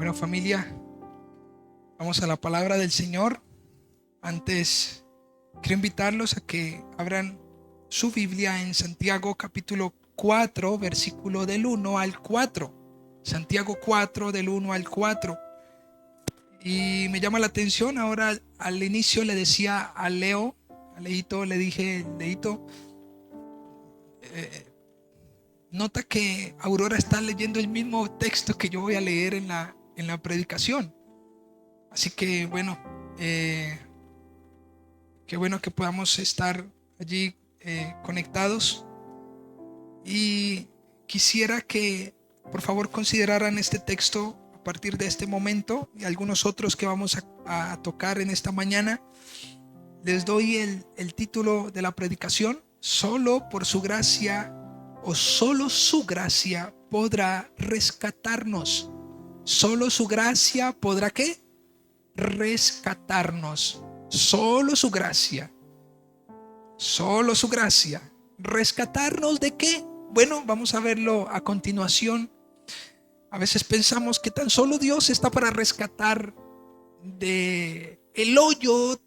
Bueno, familia, vamos a la palabra del Señor. Antes, quiero invitarlos a que abran su Biblia en Santiago capítulo 4, versículo del 1 al 4. Santiago 4, del 1 al 4. Y me llama la atención, ahora al inicio le decía a Leito, le dije, Leito, nota que Aurora está leyendo el mismo texto que yo voy a leer en la predicación. Así que bueno, qué bueno que podamos estar allí conectados. Y quisiera que por favor consideraran este texto a partir de este momento y algunos otros que vamos a tocar en esta mañana. Les doy el título de la predicación: solo por su gracia, o solo su gracia podrá rescatarnos. Solo su gracia podrá ¿qué? Rescatarnos. Solo su gracia. Solo su gracia. ¿Rescatarnos de qué? Bueno, vamos a verlo a continuación. A veces pensamos que tan solo Dios está para rescatar de el hoyo,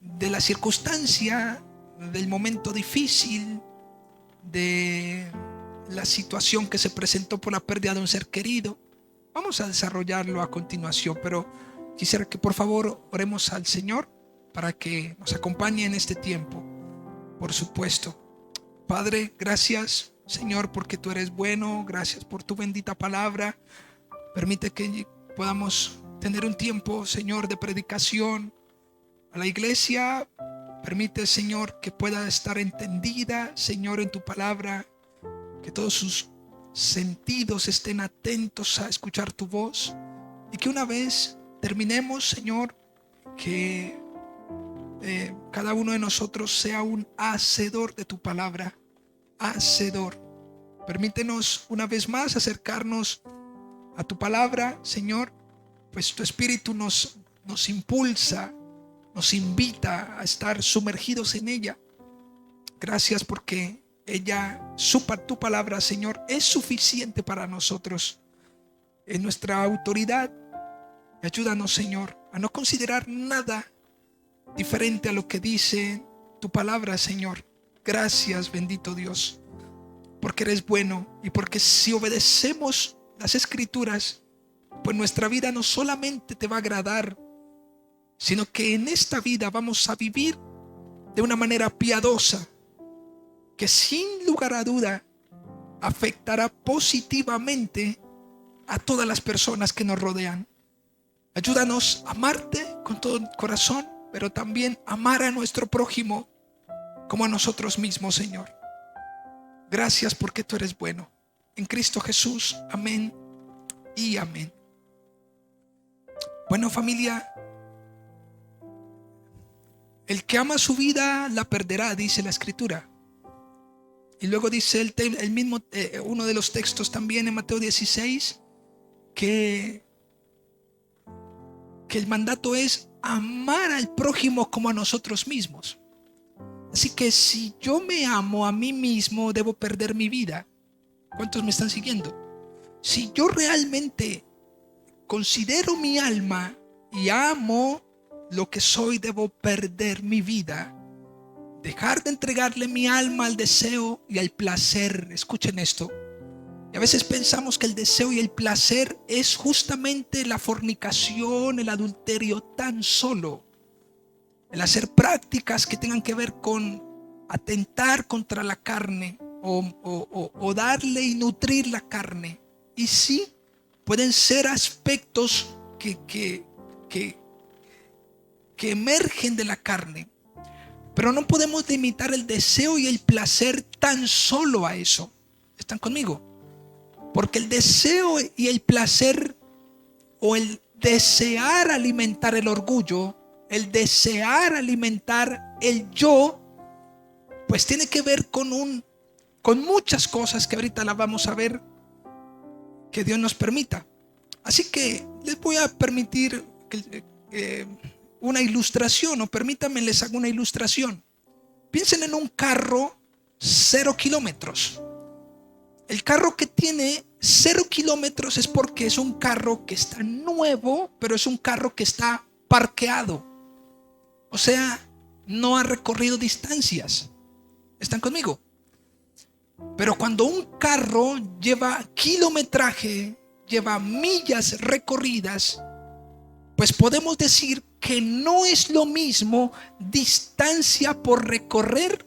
de la circunstancia, del momento difícil, de la situación que se presentó por la pérdida de un ser querido. Vamos a desarrollarlo a continuación, pero quisiera que por favor oremos al Señor para que nos acompañe en este tiempo. Por supuesto, Padre, gracias Señor porque tú eres bueno. Gracias por tu bendita palabra. Permite que podamos tener un tiempo, Señor, de predicación a la iglesia. Permite, Señor, que pueda estar entendida, Señor, en tu palabra, que todos sus sentidos estén atentos a escuchar tu voz, y que una vez terminemos, Señor, que cada uno de nosotros sea un hacedor de tu palabra. Hacedor. Permítenos una vez más acercarnos a tu palabra, Señor, pues tu espíritu nos impulsa, nos invita a estar sumergidos en ella. Gracias porque tu palabra, Señor, es suficiente para nosotros en nuestra autoridad. Ayúdanos, Señor, a no considerar nada diferente a lo que dice tu palabra, Señor. Gracias, bendito Dios, porque eres bueno y porque si obedecemos las Escrituras, pues nuestra vida no solamente te va a agradar, sino que en esta vida vamos a vivir de una manera piadosa, que sin lugar a duda afectará positivamente a todas las personas que nos rodean. Ayúdanos a amarte con todo el corazón, pero también amar a nuestro prójimo como a nosotros mismos, Señor. Gracias porque tú eres bueno. En Cristo Jesús, amén y amén. Bueno, familia, el que ama su vida la perderá, dice la Escritura. Y luego dice el mismo, uno de los textos también en Mateo 16, que el mandato es amar al prójimo como a nosotros mismos. Así que si yo me amo a mí mismo, debo perder mi vida. ¿Cuántos me están siguiendo? Si yo realmente considero mi alma y amo lo que soy, debo perder mi vida. Dejar de entregarle mi alma al deseo y al placer. Escuchen esto. Y a veces pensamos que el deseo y el placer es justamente la fornicación, el adulterio tan solo. El hacer prácticas que tengan que ver con atentar contra la carne o darle y nutrir la carne. Y sí, pueden ser aspectos que emergen de la carne. Pero no podemos limitar el deseo y el placer tan solo a eso. ¿Están conmigo? Porque el deseo y el placer, o el desear alimentar el orgullo, el desear alimentar el yo, pues tiene que ver con muchas cosas que ahorita las vamos a ver, que Dios nos permita. Así que les voy a permitir una ilustración, o permítanme les hago una ilustración. Piensen en un carro 0 kilómetros. El carro que tiene 0 kilómetros es porque es un carro que está nuevo, pero es un carro que está parqueado. O sea, no ha recorrido distancias. ¿Están conmigo? Pero cuando un carro lleva kilometraje, lleva millas recorridas, pues podemos decir que no es lo mismo distancia por recorrer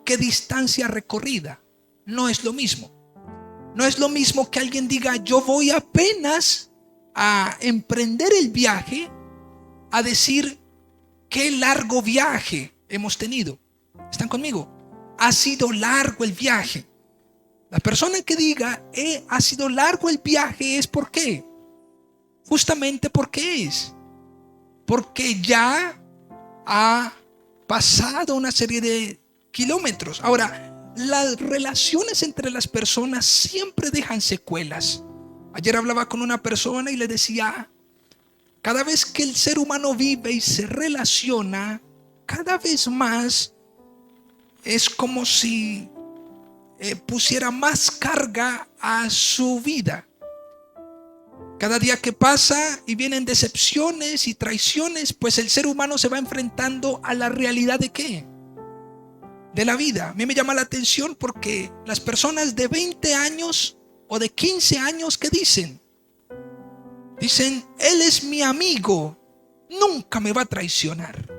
que distancia recorrida. No es lo mismo. No es lo mismo que alguien diga, yo voy apenas a emprender el viaje, a decir, qué largo viaje hemos tenido. ¿Están conmigo? Ha sido largo el viaje. La persona que diga, ha sido largo el viaje, ¿es por qué? Justamente porque porque ya ha pasado una serie de kilómetros. Ahora, las relaciones entre las personas siempre dejan secuelas. Ayer hablaba con una persona y le decía, cada vez que el ser humano vive y se relaciona, cada vez más es como si pusiera más carga a su vida. Cada día que pasa y vienen decepciones y traiciones, pues el ser humano se va enfrentando a la realidad ¿de qué? De la vida. A mí me llama la atención porque las personas de 20 años o de 15 años, ¿qué dicen? Dicen, él es mi amigo, nunca me va a traicionar.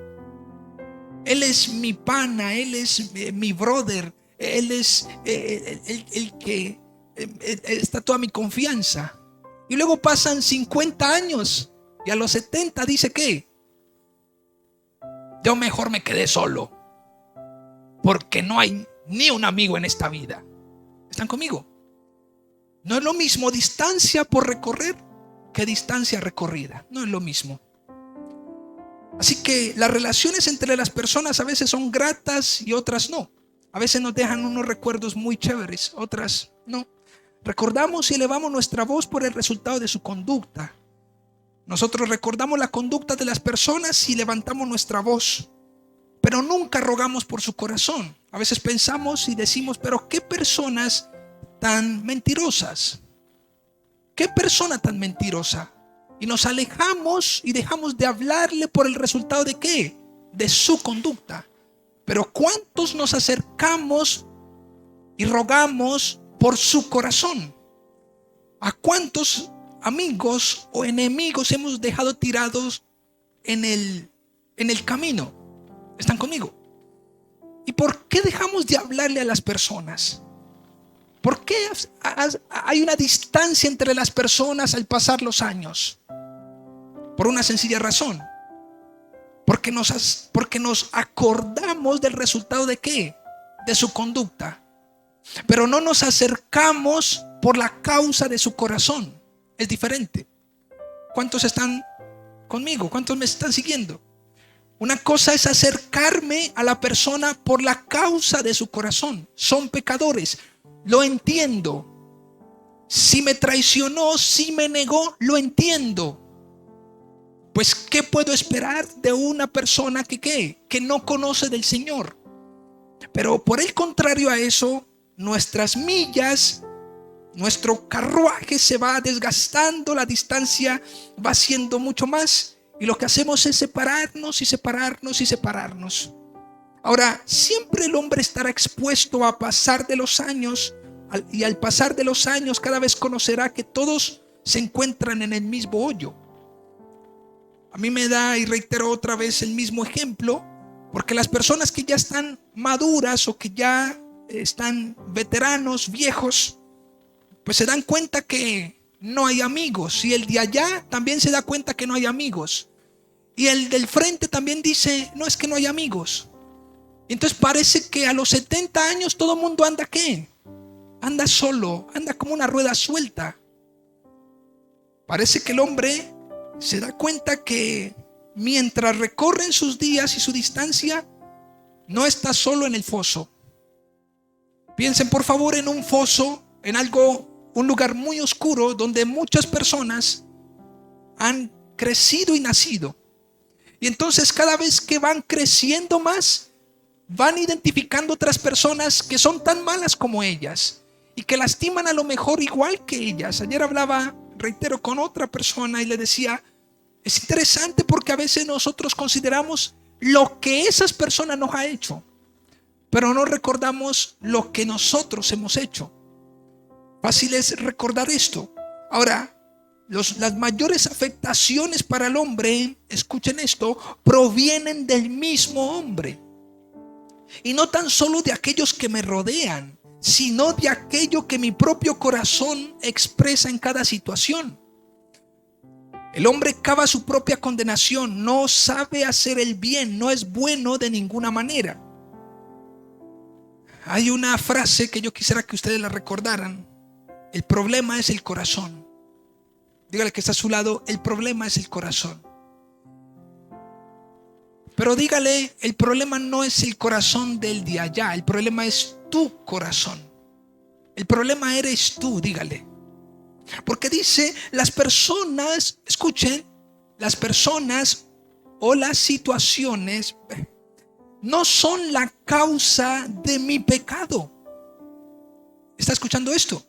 Él es mi pana, él es mi brother, él es el que está toda mi confianza. Y luego pasan 50 años y a los 70 dice que yo mejor me quedé solo porque no hay ni un amigo en esta vida. ¿Están conmigo? No es lo mismo distancia por recorrer que distancia recorrida. No es lo mismo. Así que las relaciones entre las personas a veces son gratas y otras no. A veces nos dejan unos recuerdos muy chéveres, otras no. Recordamos y elevamos nuestra voz por el resultado de su conducta. Nosotros recordamos la conducta de las personas y levantamos nuestra voz, pero nunca rogamos por su corazón. A veces pensamos y decimos, pero qué personas tan mentirosas. ¿Qué persona tan mentirosa? Y nos alejamos y dejamos de hablarle por el resultado de ¿qué? De su conducta. Pero ¿cuántos nos acercamos y rogamos por su corazón? ¿A cuántos amigos o enemigos hemos dejado tirados en el camino? ¿Están conmigo? ¿Y por qué dejamos de hablarle a las personas? ¿Por qué hay una distancia entre las personas al pasar los años? Por una sencilla razón. Porque nos acordamos del resultado de ¿qué? De su conducta. Pero no nos acercamos por la causa de su corazón. Es diferente. ¿Cuántos están conmigo? ¿Cuántos me están siguiendo? Una cosa es acercarme a la persona por la causa de su corazón. Son pecadores. Lo entiendo. Si me traicionó, si me negó, lo entiendo. Pues ¿qué puedo esperar de una persona que no conoce del Señor? Pero por el contrario a eso, nuestras millas, nuestro carruaje se va desgastando, la distancia va siendo mucho más y lo que hacemos es separarnos y separarnos y separarnos. Ahora, siempre el hombre estará expuesto a pasar de los años y al pasar de los años cada vez conocerá que todos se encuentran en el mismo hoyo. A mí me da, y reitero otra vez el mismo ejemplo, porque las personas que ya están maduras o que ya están veteranos, viejos, pues se dan cuenta que no hay amigos. Y el de allá también se da cuenta que no hay amigos. Y el del frente también dice, no, es que no hay amigos. Y entonces parece que a los 70 años todo el mundo anda ¿qué? Anda solo, anda como una rueda suelta. Parece que el hombre se da cuenta que mientras recorren sus días y su distancia, no está solo en el foso. Piensen por favor en un foso, en un lugar muy oscuro donde muchas personas han crecido y nacido. Y entonces cada vez que van creciendo más, van identificando otras personas que son tan malas como ellas. y que lastiman a lo mejor igual que ellas. Ayer hablaba, reitero, con otra persona y le decía, es interesante porque a veces nosotros consideramos lo que esas personas nos han hecho, pero no recordamos lo que nosotros hemos hecho. Fácil es recordar esto. Ahora, las mayores afectaciones para el hombre, escuchen esto, provienen del mismo hombre. Y no tan solo de aquellos que me rodean, sino de aquello que mi propio corazón expresa en cada situación. El hombre cava su propia condenación, no sabe hacer el bien, no es bueno de ninguna manera. Hay una frase que yo quisiera que ustedes la recordaran. El problema es el corazón. Dígale que está a su lado, el problema es el corazón. Pero dígale, el problema no es el corazón del de allá, el problema es tu corazón. El problema eres tú, dígale. Porque dice, las personas, escuchen, las personas o las situaciones no son la causa de mi pecado. ¿Está escuchando esto?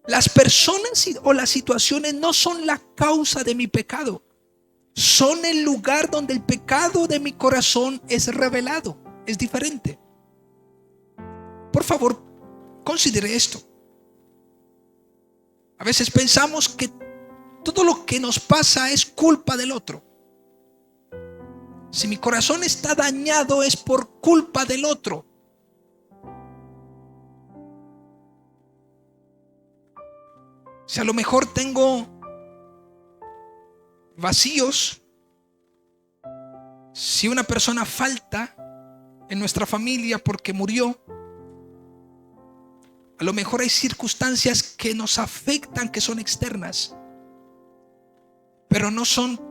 Las personas o las situaciones no son la causa de mi pecado. Son el lugar donde el pecado de mi corazón es revelado. Es diferente. Por favor, considere esto. A veces pensamos que todo lo que nos pasa es culpa del otro. Si mi corazón está dañado es por culpa del otro. Si a lo mejor tengo vacíos, si una persona falta en nuestra familia porque murió, a lo mejor hay circunstancias que nos afectan, que son externas, pero no son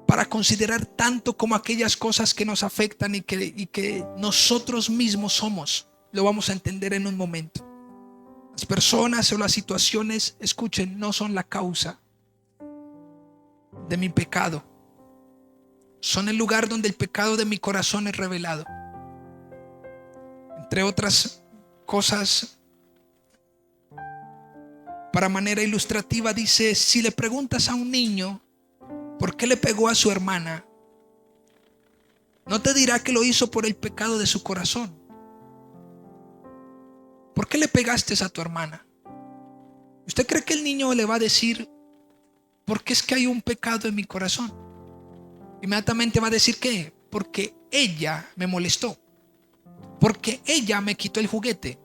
para considerar tanto como aquellas cosas que nos afectan y que nosotros mismos somos. Lo vamos a entender en un momento. Las personas o las situaciones, escuchen, no son la causa de mi pecado. Son el lugar donde el pecado de mi corazón es revelado. Entre otras cosas, para manera ilustrativa dice, si le preguntas a un niño por qué le pegó a su hermana, no te dirá que lo hizo por el pecado de su corazón. ¿Por qué le pegaste a tu hermana? ¿Usted cree que el niño le va a decir, porque es que hay un pecado en mi corazón? Inmediatamente va a decir, ¿qué? Porque ella me molestó. Porque ella me quitó el juguete.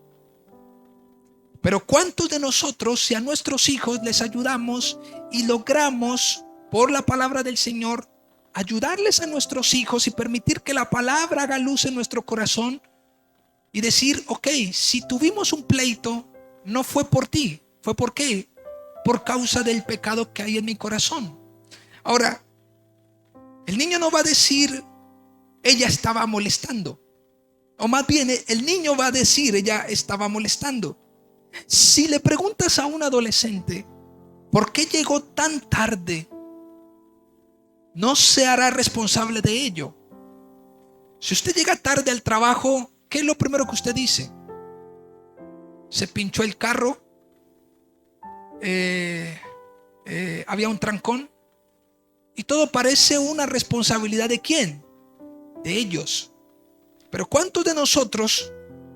Pero ¿cuántos de nosotros, si a nuestros hijos les ayudamos y logramos, por la palabra del Señor, ayudarles a nuestros hijos y permitir que la palabra haga luz en nuestro corazón y decir, ok, si tuvimos un pleito, no fue por ti, fue por qué? Por causa del pecado que hay en mi corazón. Ahora, el niño no va a decir, ella estaba molestando. O más bien, el niño va a decir, ella estaba molestando. Si le preguntas a un adolescente, ¿por qué llegó tan tarde? No se hará responsable de ello. Si usted llega tarde al trabajo, ¿qué es lo primero que usted dice? Se pinchó el carro, había un trancón, y todo parece una responsabilidad ¿de quién? De ellos. Pero ¿cuántos de nosotros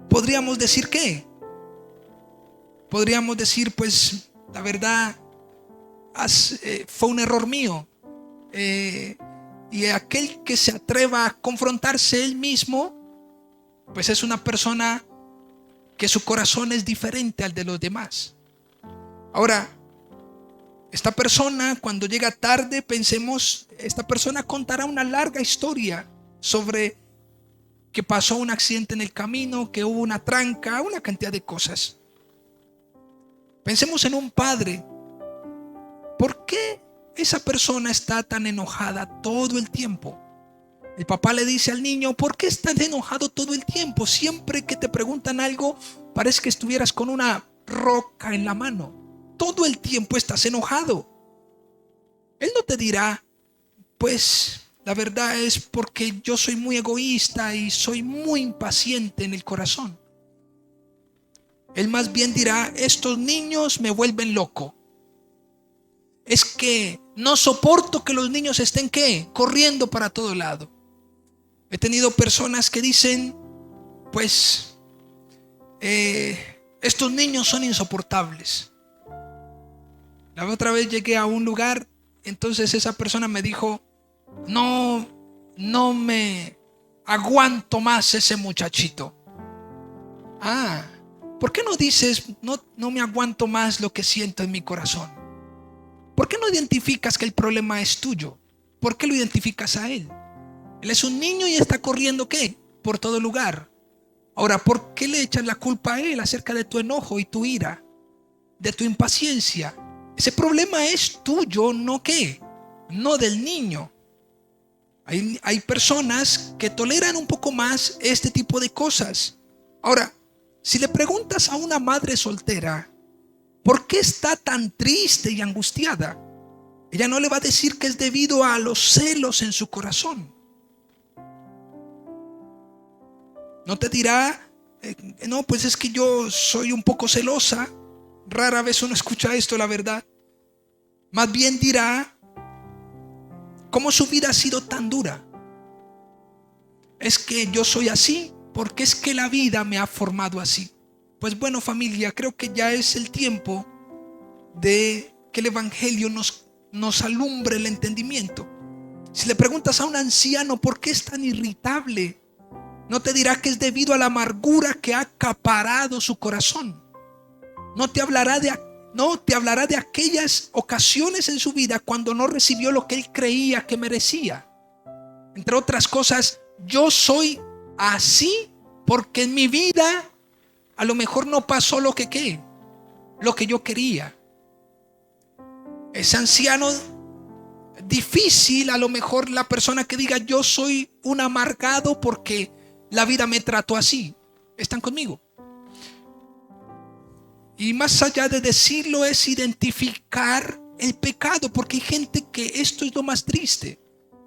podríamos decir qué? Podríamos decir, pues, la verdad, fue un error mío. Y aquel que se atreva a confrontarse él mismo, pues es una persona que su corazón es diferente al de los demás. Ahora, esta persona, cuando llega tarde, pensemos, esta persona contará una larga historia sobre que pasó un accidente en el camino, que hubo una tranca, una cantidad de cosas. Pensemos en un padre. ¿Por qué esa persona está tan enojada todo el tiempo? El papá le dice al niño, ¿por qué estás enojado todo el tiempo? Siempre que te preguntan algo, parece que estuvieras con una roca en la mano. Todo el tiempo estás enojado. Él no te dirá, pues la verdad es porque yo soy muy egoísta y soy muy impaciente en el corazón. Él más bien dirá: estos niños me vuelven loco. Es que no soporto que los niños estén ¿qué? Corriendo para todo lado. He tenido personas que dicen: pues estos niños son insoportables. La otra vez llegué a un lugar, entonces esa persona me dijo: no me aguanto más ese muchachito. Ah, ¿por qué no dices: no me aguanto más lo que siento en mi corazón? ¿Por qué no identificas que el problema es tuyo? ¿Por qué lo identificas a él? Él es un niño y está corriendo ¿qué? Por todo lugar. Ahora, ¿por qué le echas la culpa a él acerca de tu enojo y tu ira, de tu impaciencia? Ese problema es tuyo, ¿no qué? No del niño. Hay personas que toleran un poco más este tipo de cosas. Ahora, si le preguntas a una madre soltera ¿por qué está tan triste y angustiada? Ella no le va a decir que es debido a los celos en su corazón. No te dirá: no, pues es que yo soy un poco celosa. Rara vez uno escucha esto, la verdad. Más bien dirá cómo su vida ha sido tan dura. Es que yo soy así porque es que la vida me ha formado así. Pues bueno, familia, creo que ya es el tiempo de que el Evangelio nos alumbre el entendimiento. Si le preguntas a un anciano ¿por qué es tan irritable?, no te dirá que es debido a la amargura que ha acaparado su corazón. No te hablará de aquellas ocasiones en su vida cuando no recibió lo que él creía que merecía. Entre otras cosas, yo soy así porque en mi vida a lo mejor no pasó lo que yo quería. Ese anciano difícil, a lo mejor la persona que diga: yo soy un amargado porque la vida me trató así. ¿Están conmigo? Y más allá de decirlo, es identificar el pecado, porque hay gente que esto es lo más triste.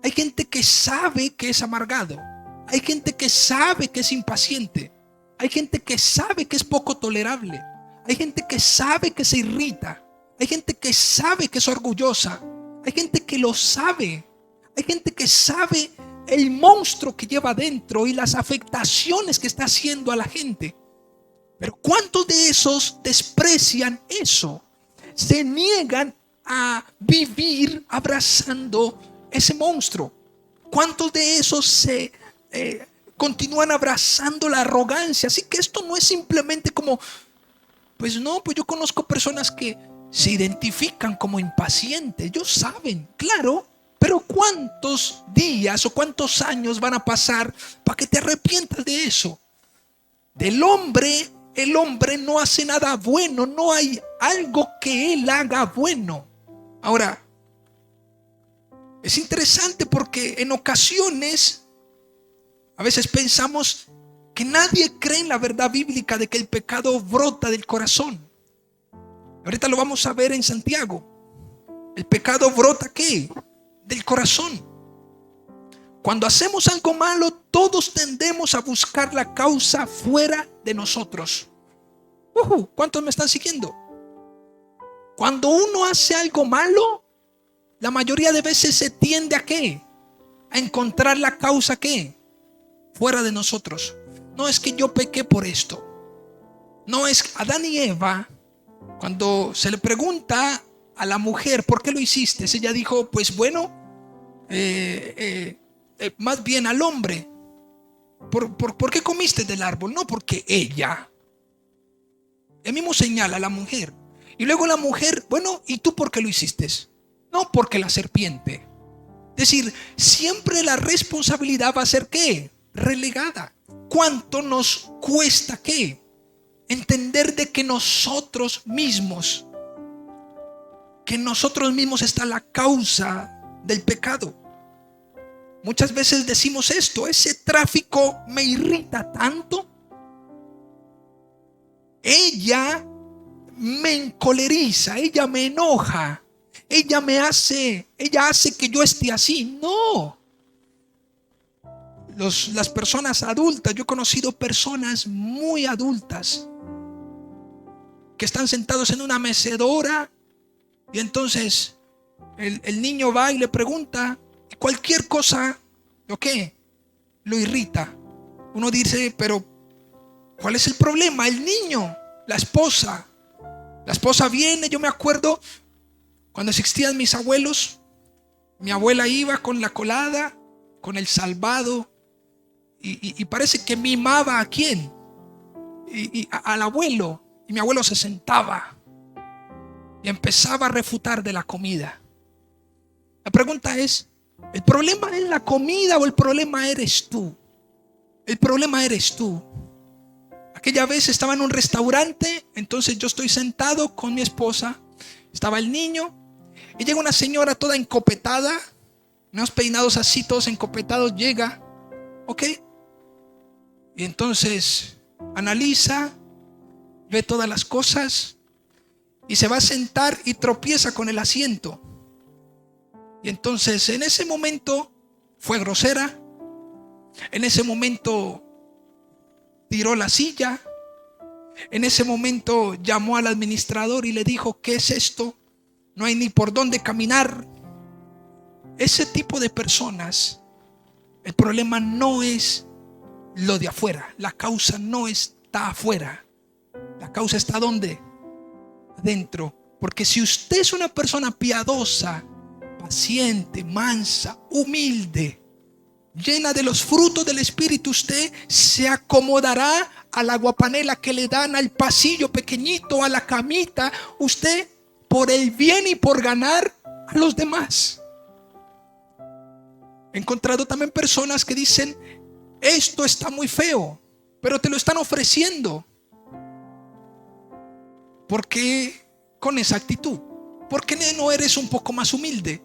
Hay gente que sabe que es amargado. Hay gente que sabe que es impaciente. Hay gente que sabe que es poco tolerable. Hay gente que sabe que se irrita. Hay gente que sabe que es orgullosa. Hay gente que lo sabe. Hay gente que sabe el monstruo que lleva adentro y las afectaciones que está haciendo a la gente. Pero ¿cuántos de esos desprecian eso? Se niegan a vivir abrazando ese monstruo. ¿Cuántos de esos se continúan abrazando la arrogancia? Así que esto no es simplemente como, pues no, pues yo conozco personas que se identifican como impacientes. Ellos saben, claro, pero ¿cuántos días o cuántos años van a pasar para que te arrepientas de eso? Del hombre, el hombre no hace nada bueno, no hay algo que él haga bueno. Ahora, es interesante porque en ocasiones, a veces pensamos que nadie cree en la verdad bíblica de que el pecado brota del corazón. Ahorita lo vamos a ver en Santiago. El pecado brota ¿qué? Del corazón. Cuando hacemos algo malo, todos tendemos a buscar la causa fuera de nosotros. ¿Cuántos me están siguiendo? Cuando uno hace algo malo, la mayoría de veces se tiende a ¿qué? A encontrar la causa ¿qué? Fuera de nosotros. No es que yo pequé por esto. No es Adán y Eva. Cuando se le pregunta a la mujer ¿por qué lo hiciste?, ella dijo: pues bueno, más bien al hombre. ¿Por qué comiste del árbol? No porque ella. El mismo señala a la mujer. Y luego la mujer: bueno, ¿y tú por qué lo hiciste? No, porque la serpiente. Es decir, siempre la responsabilidad va a ser ¿qué? Relegada. ¿Cuánto nos cuesta qué? Entender de que nosotros mismos está la causa del pecado. Muchas veces decimos esto: ese tráfico me irrita tanto, ella me encoleriza, ella me enoja, ella hace que yo esté así. No. Las personas adultas, yo he conocido personas muy adultas que están sentados en una mecedora y entonces el niño va y le pregunta y cualquier cosa, ¿lo qué? Lo irrita. Uno dice, pero ¿cuál es el problema? El niño, la esposa. La esposa viene, yo me acuerdo cuando existían mis abuelos, mi abuela iba con la colada, con el salvado y parece que mimaba a quién, al abuelo. Y mi abuelo se sentaba y empezaba a refutar de la comida. La pregunta es, ¿el problema es la comida o el problema eres tú? El problema eres tú. Aquella vez estaba en un restaurante, entonces yo estoy sentado con mi esposa, estaba el niño y llega una señora toda encopetada, unos peinados así, todos encopetados, llega, ¿ok? Y entonces analiza, ve todas las cosas y se va a sentar y tropieza con el asiento. Y entonces en ese momento fue grosera, en ese momento tiró la silla, en ese momento llamó al administrador y le dijo, ¿qué es esto? No hay ni por dónde caminar. Ese tipo de personas, el problema no es lo de afuera, la causa no está afuera, la causa está ¿dónde? Adentro. Porque si usted es una persona piadosa, paciente, mansa, humilde, llena de los frutos del Espíritu, usted se acomodará a la aguapanela que le dan, al pasillo pequeñito, a la camita, usted por el bien y por ganar a los demás. He encontrado también personas que dicen, esto está muy feo, pero te lo están ofreciendo. ¿Por qué con esa actitud? ¿Por qué no eres un poco más humilde?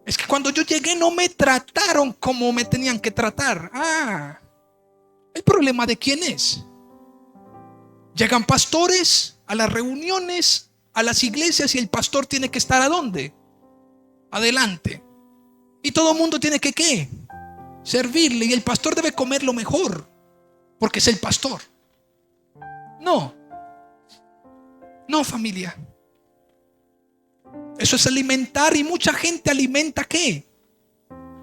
Es que cuando yo llegué no me trataron como me tenían que tratar. ¿El problema de quién es? Llegan pastores a las reuniones, a las iglesias, y el pastor tiene que estar ¿a dónde? Adelante. Y todo el mundo tiene que ¿qué? Servirle, y el pastor debe comer lo mejor porque es el pastor. No, familia. Eso es alimentar, y mucha gente alimenta ¿qué?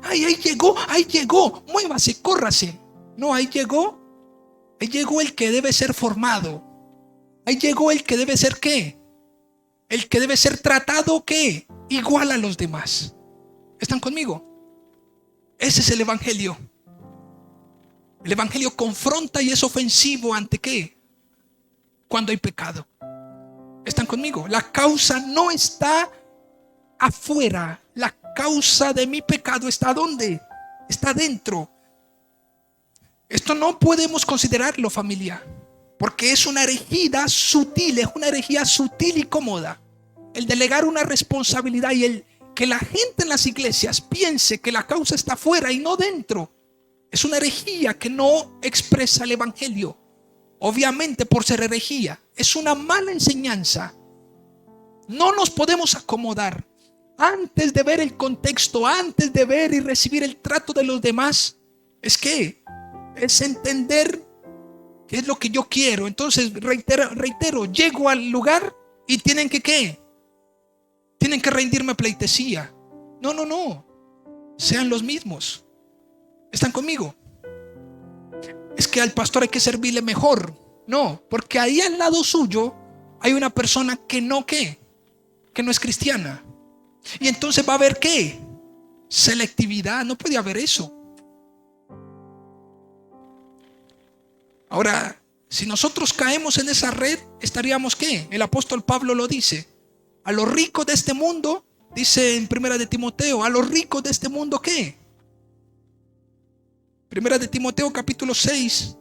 Ahí llegó, muévase, córrase. No, ahí llegó el que debe ser formado. Ahí llegó el que debe ser ¿qué? El que debe ser tratado ¿qué? Igual a los demás. ¿Están conmigo? Ese es el evangelio. El evangelio confronta y es ofensivo ante ¿qué? Cuando hay pecado. ¿Están conmigo? La causa no está afuera. La causa de mi pecado está ¿dónde? Está dentro. Esto no podemos considerarlo, familia, porque es una herejía sutil, y cómoda. El delegar una responsabilidad y el que la gente en las iglesias piense que la causa está afuera y no dentro, es una herejía que no expresa el evangelio. Obviamente, por ser herejía, es una mala enseñanza. No nos podemos acomodar. Antes de ver el contexto, antes de ver y recibir el trato de los demás, es entender qué es lo que yo quiero. Entonces, reitero, llego al lugar y tienen que ¿qué? Tienen que rendirme pleitesía. No. Sean los mismos. ¿Están conmigo? Es que al pastor hay que servirle mejor. No, porque ahí al lado suyo hay una persona que no es cristiana. Y entonces va a haber ¿qué? Selectividad. No puede haber eso. Ahora, si nosotros caemos en esa red, estaríamos ¿qué? El apóstol Pablo lo dice. A los ricos de este mundo, dice en Primera de Timoteo, a los ricos de este mundo ¿qué? Primera de Timoteo capítulo 6.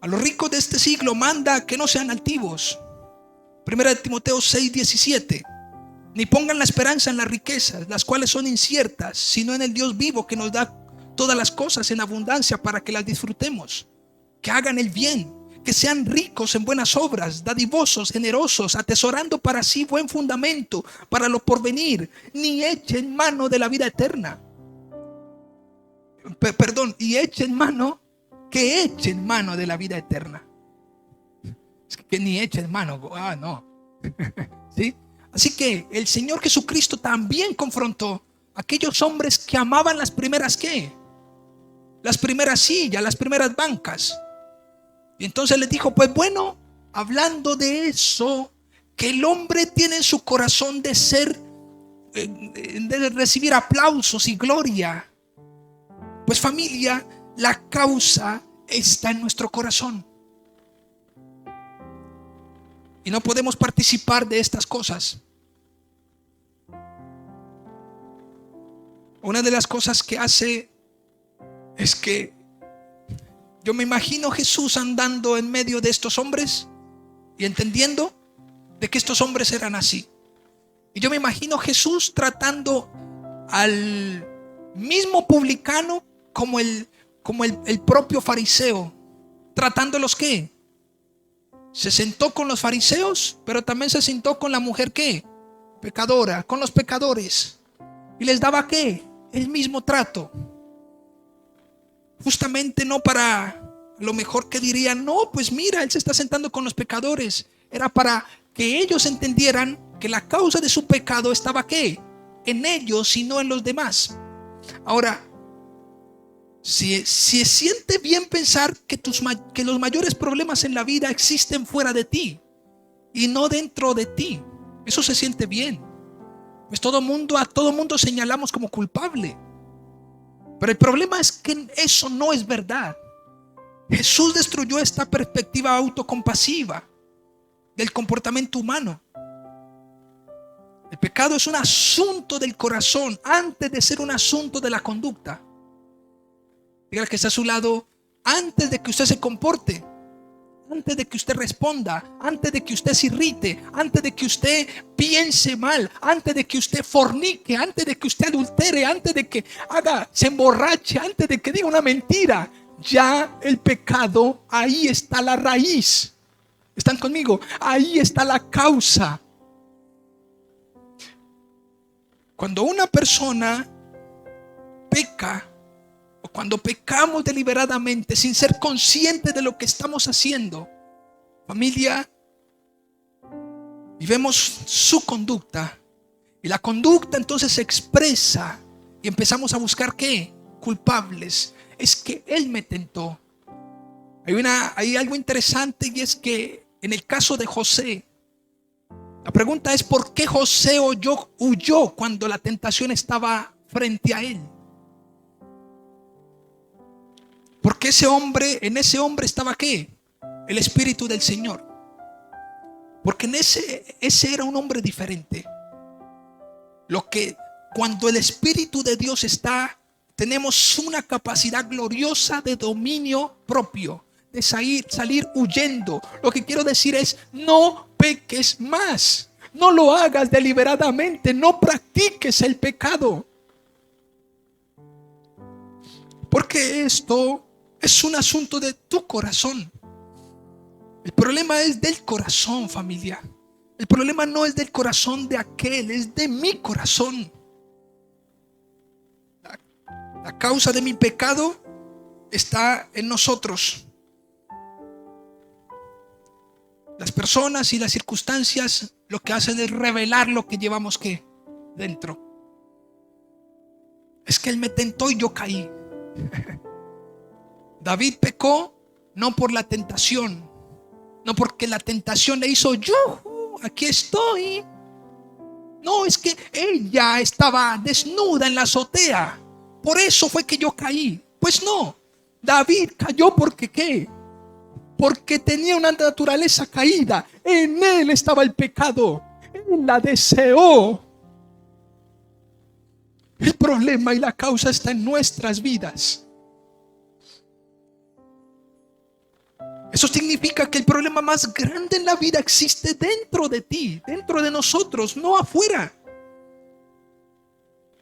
A los ricos de este siglo manda que no sean altivos. Primera de Timoteo 6:17. Ni pongan la esperanza en las riquezas, las cuales son inciertas, sino en el Dios vivo que nos da todas las cosas en abundancia para que las disfrutemos. Que hagan el bien, que sean ricos en buenas obras, dadivosos, generosos, atesorando para sí buen fundamento para lo porvenir, ni echen mano de la vida eterna. Y echen mano de la vida eterna. que ni echen mano. Ah, no. ¿Sí? Así que el Señor Jesucristo también confrontó a aquellos hombres que amaban las primeras, ¿qué? Las primeras sillas, las primeras bancas. Y entonces les dijo, pues bueno, hablando de eso, que el hombre tiene en su corazón de ser, de recibir aplausos y gloria. Pues familia, la causa está en nuestro corazón. Y no podemos participar de estas cosas. Una de las cosas que hace es que yo me imagino Jesús andando en medio de estos hombres y entendiendo de que estos hombres eran así. Y yo me imagino Jesús tratando al mismo publicano como el propio fariseo. ¿Tratándolos qué? Se sentó con los fariseos, pero también se sentó con la mujer ¿qué? Pecadora, con los pecadores. Y les daba ¿qué? El mismo trato. Justamente no para lo mejor que dirían, no, pues mira, él se está sentando con los pecadores. Era para que ellos entendieran que la causa de su pecado estaba ¿qué? En ellos y no en los demás. Ahora, si siente bien pensar que los mayores problemas en la vida existen fuera de ti y no dentro de ti, eso se siente bien. Pues a todo mundo señalamos como culpable. Pero el problema es que eso no es verdad. Jesús destruyó esta perspectiva autocompasiva del comportamiento humano. El pecado es un asunto del corazón antes de ser un asunto de la conducta. Dígale que está a su lado, antes de que usted se comporte, antes de que usted responda, antes de que usted se irrite, antes de que usted piense mal, antes de que usted fornique, antes de que usted adultere, antes de que se emborrache, antes de que diga una mentira, ya el pecado, ahí está la raíz. ¿Están conmigo? Ahí está la causa. Cuando una persona peca, o cuando pecamos deliberadamente sin ser conscientes de lo que estamos haciendo, familia, y vemos su conducta, y la conducta entonces se expresa y empezamos a buscar ¿qué? Culpables. Es que él me tentó. Hay algo interesante, y es que en el caso de José, la pregunta es ¿por qué José huyó cuando la tentación estaba frente a él? Porque en ese hombre estaba ¿qué? El Espíritu del Señor. Porque ese era un hombre diferente. Cuando el Espíritu de Dios está, tenemos una capacidad gloriosa de dominio propio, de salir huyendo. Lo que quiero decir es, no peques más. No lo hagas deliberadamente. No practiques el pecado. Porque esto es un asunto de tu corazón. El problema es del corazón, familia. El problema no es del corazón de aquel, es de mi corazón. La causa de mi pecado está en nosotros. Las personas y las circunstancias lo que hacen es revelar lo que llevamos ¿qué? Dentro. Es que él me tentó y yo caí. David pecó no por la tentación, no porque la tentación le hizo yo, aquí estoy. No, es que ella estaba desnuda en la azotea, por eso fue que yo caí. Pues no, David cayó porque ¿qué? Porque tenía una naturaleza caída. En él estaba el pecado, él la deseó. El problema y la causa está en nuestras vidas. Eso significa que el problema más grande en la vida existe dentro de ti, dentro de nosotros, no afuera.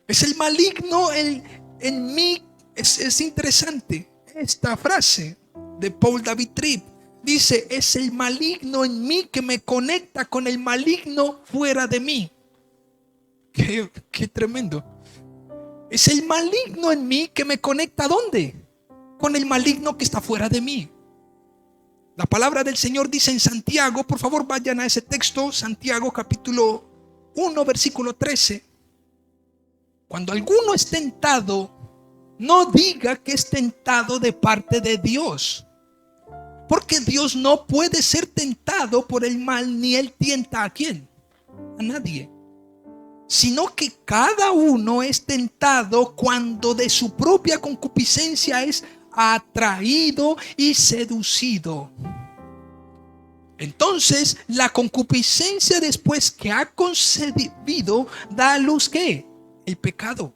Es el maligno en mí. Es interesante esta frase de Paul David Tripp. Dice, es el maligno en mí que me conecta con el maligno fuera de mí. Qué tremendo. Es el maligno en mí que me conecta ¿a dónde? Con el maligno que está fuera de mí. La palabra del Señor dice en Santiago, por favor vayan a ese texto, Santiago capítulo 1, versículo 13. Cuando alguno es tentado, no diga que es tentado de parte de Dios, porque Dios no puede ser tentado por el mal, ni Él tienta ¿a quién? A nadie. Sino que cada uno es tentado cuando de su propia concupiscencia es atraído y seducido. Entonces la concupiscencia, después que ha concebido, da a luz ¿qué? El pecado.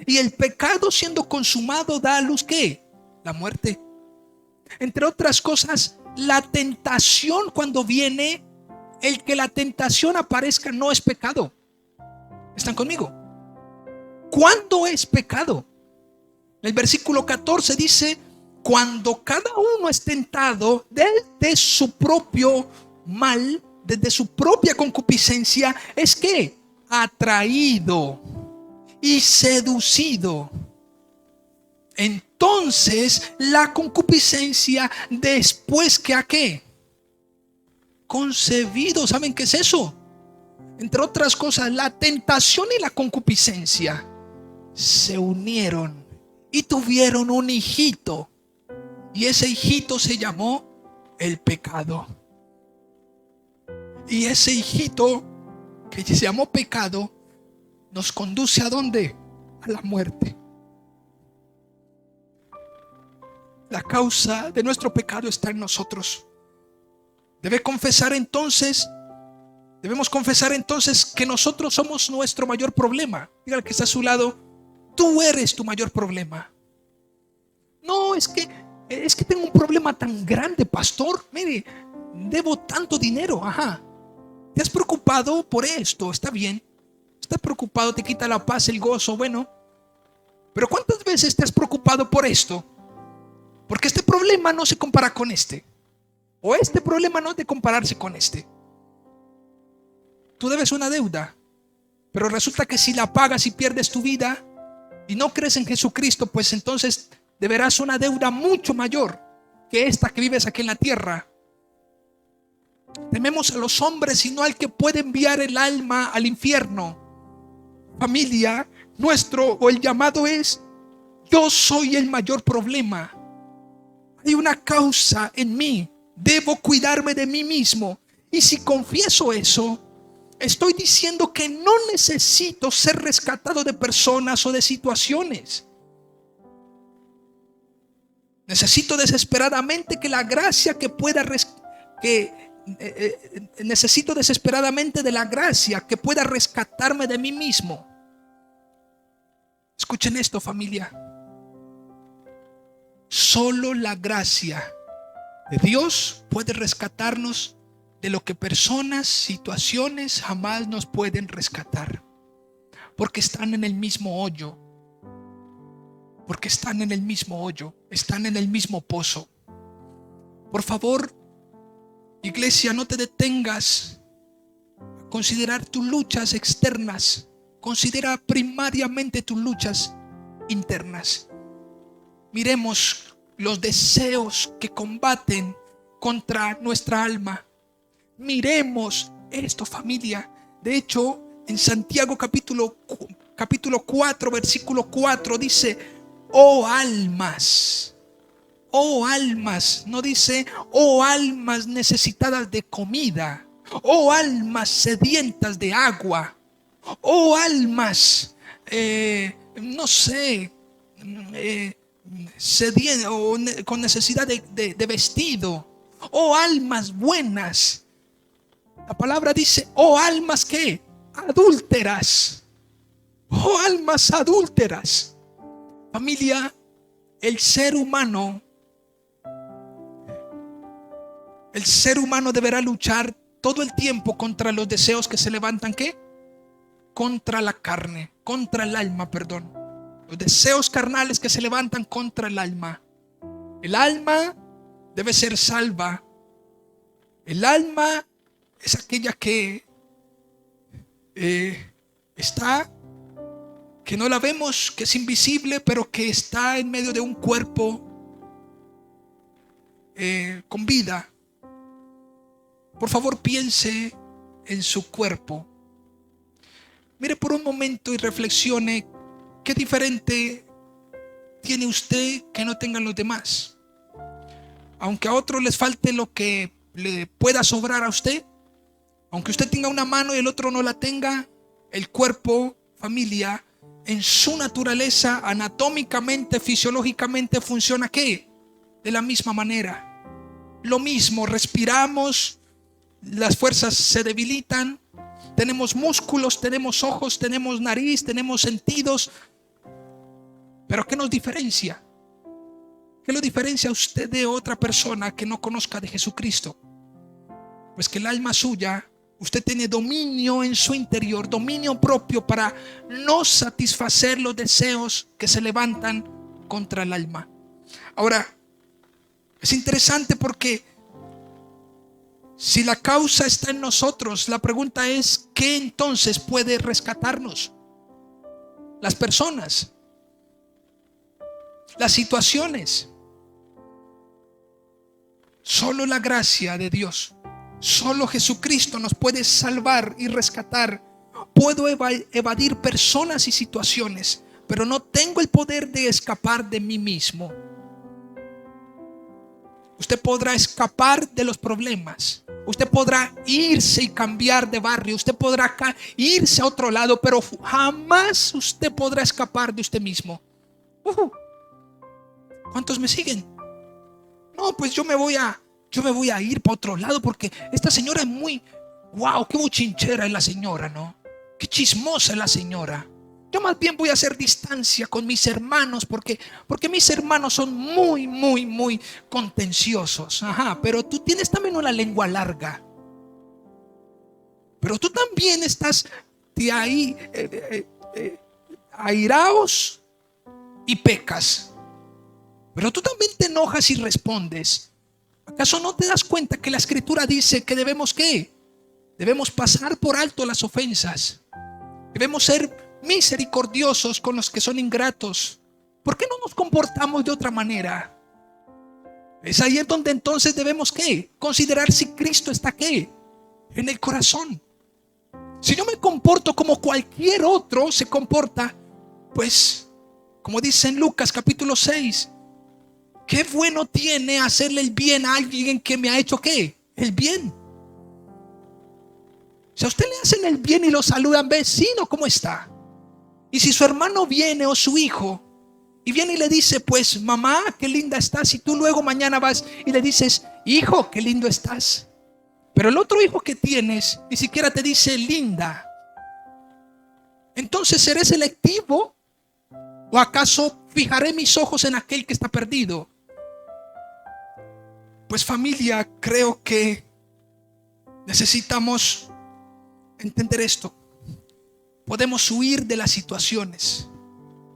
Y el pecado, siendo consumado, da a luz ¿qué? La muerte. Entre otras cosas, la tentación, cuando viene, el que la tentación aparezca no es pecado. ¿Están conmigo? ¿Cuándo es pecado? El versículo 14 dice: cuando cada uno es tentado desde su propio mal, desde su propia concupiscencia, es que atraído y seducido. Entonces la concupiscencia, después que ¿a qué? Concebido. ¿Saben qué es eso? Entre otras cosas, la tentación y la concupiscencia se unieron y tuvieron un hijito. Y ese hijito se llamó el pecado. Y ese hijito que se llamó pecado nos conduce ¿a dónde? A la muerte. La causa de nuestro pecado está en nosotros. Debemos confesar entonces que nosotros somos nuestro mayor problema. Diga al que está a su lado: tú eres tu mayor problema. No, es que tengo un problema tan grande, pastor. Mire, debo tanto dinero. Ajá. ¿Te has preocupado por esto? Está bien. Estás preocupado, te quita la paz, el gozo. Bueno, pero ¿cuántas veces te has preocupado por esto? Porque este problema no se compara con este. O este problema no es de compararse con este. Tú debes una deuda, pero resulta que si la pagas y pierdes tu vida y no crees en Jesucristo, pues entonces deberás una deuda mucho mayor que esta que vives aquí en la tierra. Tememos a los hombres y no al que puede enviar el alma al infierno. Familia, el llamado es: yo soy el mayor problema. Hay una causa en mí. Debo cuidarme de mí mismo. Y si confieso eso, estoy diciendo que no necesito ser rescatado de personas o de situaciones. Necesito desesperadamente que la gracia que pueda necesito desesperadamente de la gracia que pueda rescatarme de mí mismo. Escuchen esto, familia. Solo la gracia de Dios puede rescatarnos de lo que personas, situaciones jamás nos pueden rescatar. Porque están en el mismo hoyo. Porque están en el mismo hoyo. Están en el mismo pozo. Por favor, iglesia, no te detengas a considerar tus luchas externas. Considera primariamente tus luchas internas. Miremos los deseos que combaten contra nuestra alma. Miremos esto, familia. De hecho, en Santiago capítulo 4, versículo 4 dice: oh almas, no dice oh almas necesitadas de comida, oh almas sedientas de agua, oh almas, no sé, o con necesidad de vestido, oh almas buenas. La palabra dice: oh almas ¿qué? Adúlteras. Oh almas adúlteras. Familia, el ser humano deberá luchar todo el tiempo contra los deseos que se levantan ¿qué? Contra la carne, contra el alma, perdón. Los deseos carnales que se levantan contra el alma. El alma debe ser salva. El alma es aquella que está, que no la vemos, que es invisible, pero que está en medio de un cuerpo con vida. Por favor, piense en su cuerpo. Mire por un momento y reflexione qué diferente tiene usted que no tengan los demás. Aunque a otros les falte lo que le pueda sobrar a usted, aunque usted tenga una mano y el otro no la tenga, el cuerpo, familia, en su naturaleza, anatómicamente, fisiológicamente, funciona ¿qué? De la misma manera. Lo mismo, respiramos, las fuerzas se debilitan, tenemos músculos, tenemos ojos, tenemos nariz, tenemos sentidos. Pero ¿qué nos diferencia? ¿Qué lo diferencia a usted de otra persona que no conozca de Jesucristo? Pues que el alma suya, usted tiene dominio en su interior, dominio propio para no satisfacer los deseos que se levantan contra el alma. Ahora, es interesante porque si la causa está en nosotros, la pregunta es, ¿qué entonces puede rescatarnos? Las personas, las situaciones. Solo la gracia de Dios, solo Jesucristo nos puede salvar y rescatar. Puedo evadir personas y situaciones, pero no tengo el poder de escapar de mí mismo. Usted podrá escapar de los problemas, usted podrá irse y cambiar de barrio, usted podrá irse a otro lado, pero jamás usted podrá escapar de usted mismo. ¿Cuántos me siguen? No, pues yo me voy a ir para otro lado porque esta señora es muy, wow, qué bochinchera es la señora, ¿no? Qué chismosa es la señora. Yo más bien voy a hacer distancia con mis hermanos porque mis hermanos son muy contenciosos. Ajá, pero tú tienes también una lengua larga. Pero tú también estás de ahí airaos y pecas. Pero tú también te enojas y respondes. ¿Acaso no te das cuenta que la Escritura dice que debemos ¿qué? Debemos pasar por alto las ofensas. Debemos ser misericordiosos con los que son ingratos. ¿Por qué no nos comportamos de otra manera? Es ahí en donde entonces debemos ¿qué? Considerar si Cristo está ¿qué? En el corazón. Si yo me comporto como cualquier otro se comporta, pues, como dice en Lucas capítulo 6, ¿qué bueno tiene hacerle el bien a alguien que me ha hecho qué? El bien. Si a usted le hacen el bien y lo saludan, vecino, ¿cómo está? Y si su hermano viene o su hijo y viene y le dice, pues mamá, qué linda estás, y tú luego mañana vas y le dices, hijo, qué lindo estás, pero el otro hijo que tienes ni siquiera te dice linda, entonces ¿seré selectivo? ¿O acaso fijaré mis ojos en aquel que está perdido? Pues familia, creo que necesitamos entender esto. Podemos huir de las situaciones.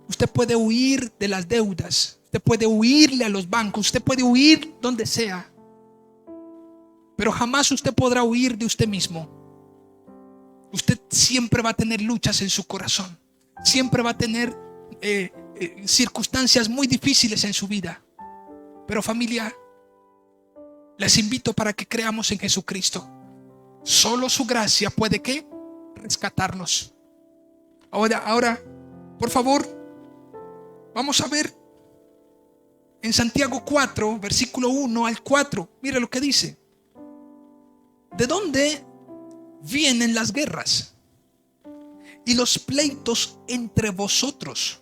Usted puede huir de las deudas. Usted puede huirle a los bancos. Usted puede huir donde sea. Pero jamás usted podrá huir de usted mismo. Usted siempre va a tener luchas en su corazón. Siempre va a tener circunstancias muy difíciles en su vida. Pero familia, les invito para que creamos en Jesucristo. Solo su gracia puede ¿qué? Rescatarnos. Ahora, por favor, vamos a ver en Santiago 4, versículo 1 al 4. Mire lo que dice. ¿De dónde vienen las guerras y los pleitos entre vosotros?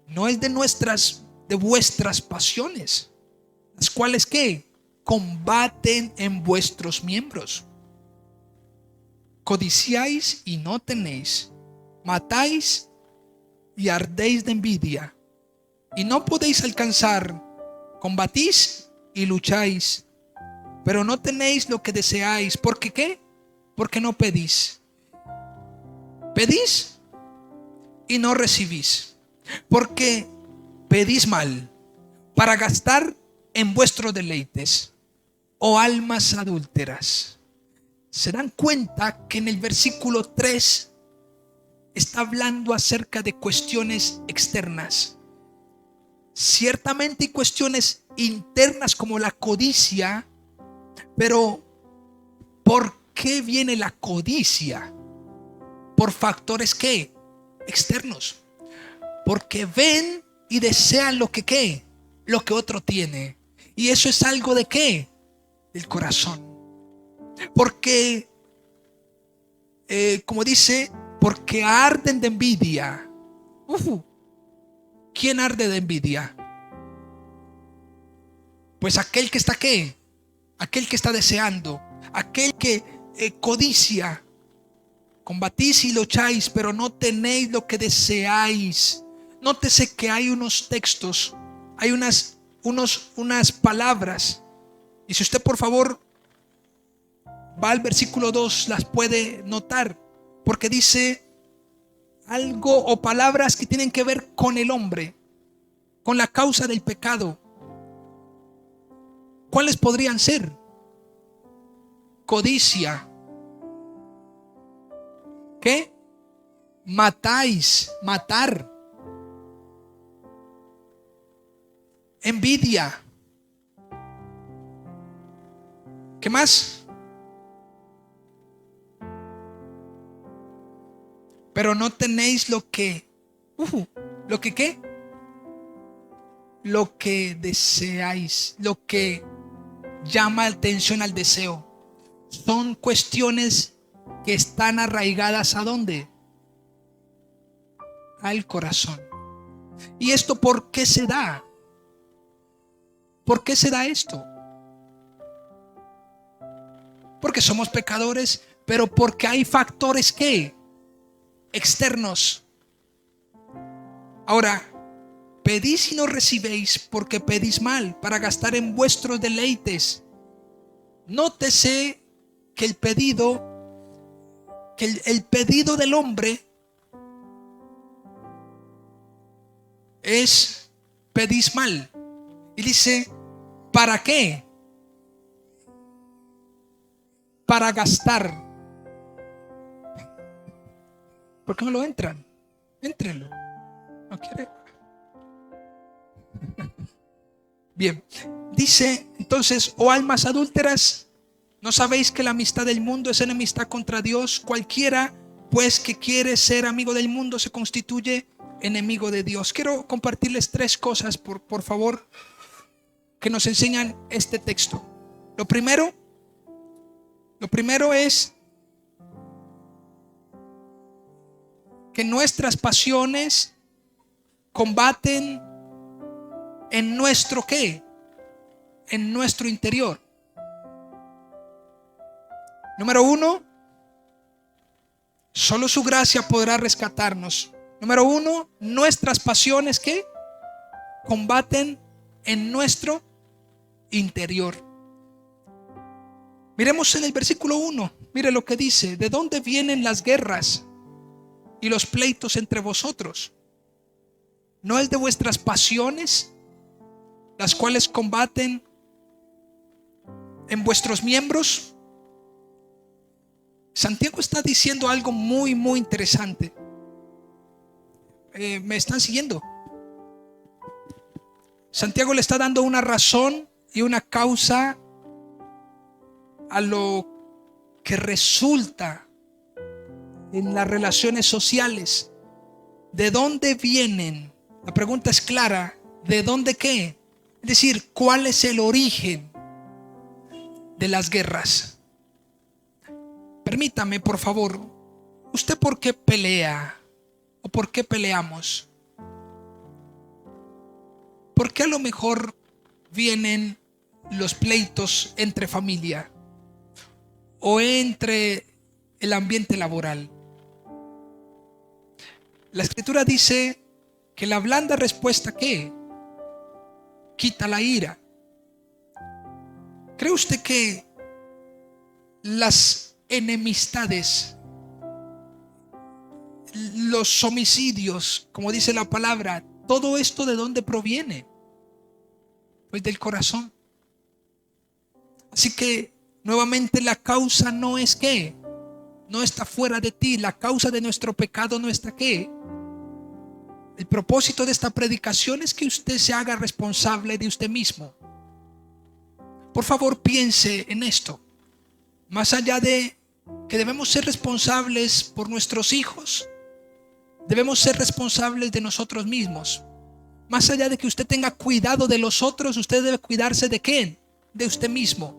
¿No es de vuestras pasiones, las cuales ¿qué? Combaten en vuestros miembros? Codiciáis y no tenéis, matáis y ardéis de envidia, y no podéis alcanzar, combatís y lucháis, pero no tenéis lo que deseáis. ¿Por qué qué? Porque no pedís. Pedís y no recibís, porque pedís mal, para gastar en vuestros deleites. Oh almas adúlteras, se dan cuenta que en el versículo 3 está hablando acerca de cuestiones externas. Ciertamente hay cuestiones internas como la codicia Pero, ¿por qué viene la codicia? Por factores ¿qué? Externos. Porque ven y desean lo que ¿qué? Lo que otro tiene. Y eso es algo de ¿qué? Del corazón. Porque, como dice, porque arden de envidia. ¿Quién arde de envidia? Pues aquel que está ¿qué? Aquel que está deseando, aquel que codicia. Combatís y lucháis, pero no tenéis lo que deseáis. Nótese que hay unos textos, hay unas palabras. Y si usted por favor va al versículo 2, las puede notar. Porque dice algo o palabras que tienen que ver con el hombre, con la causa del pecado. ¿Cuáles podrían ser? Codicia. ¿Qué? Matáis, matar. Envidia. ¿Qué más? Pero no tenéis lo que, ¿lo que qué? Lo que deseáis, lo que llama atención al deseo. Son cuestiones que están arraigadas ¿a dónde? Al corazón. ¿Y esto por qué se da? ¿Por qué se da esto? Porque somos pecadores, pero porque hay factores ¿qué? Externos. Ahora, pedís y no recibéis porque pedís mal, para gastar en vuestros deleites. Nótese que el pedido del hombre es pedís mal. Y dice, ¿para qué? Para gastar. ¿Por qué no lo entran? Éntrenlo. ¿No quiere? Bien. Dice entonces, oh almas adúlteras, ¿no sabéis que la amistad del mundo es enemistad contra Dios? Cualquiera pues que quiere ser amigo del mundo se constituye enemigo de Dios. Quiero compartirles tres cosas, por favor, que nos enseñan este texto. Lo primero es que nuestras pasiones combaten en nuestro ¿qué? En nuestro interior. Número uno, solo su gracia podrá rescatarnos. Número uno, nuestras pasiones ¿qué? Combaten en nuestro interior. Miremos en el versículo 1, mire lo que dice: ¿de dónde vienen las guerras y los pleitos entre vosotros? ¿No es de vuestras pasiones, las cuales combaten en vuestros miembros? Santiago está diciendo algo muy, muy interesante. ¿Me están siguiendo? Santiago le está dando una razón y una causa a lo que resulta en las relaciones sociales. ¿De dónde vienen? La pregunta es clara. ¿De dónde qué? Es decir, ¿cuál es el origen de las guerras? Permítame, por favor. ¿Usted por qué pelea? ¿O por qué peleamos? ¿Por qué a lo mejor vienen los pleitos entre familia o entre el ambiente laboral? La Escritura dice que la blanda respuesta ¿qué? Quita la ira. ¿Cree usted que las enemistades, los homicidios, como dice la palabra, todo esto de dónde proviene? Pues del corazón. Así que nuevamente la causa no es ¿qué? No está fuera de ti. La causa de nuestro pecado no está ¿qué? El propósito de esta predicación es que usted se haga responsable de usted mismo. Por favor, piense en esto. Más allá de que debemos ser responsables por nuestros hijos, debemos ser responsables de nosotros mismos. Más allá de que usted tenga cuidado de los otros, usted debe cuidarse ¿de quién? De usted mismo.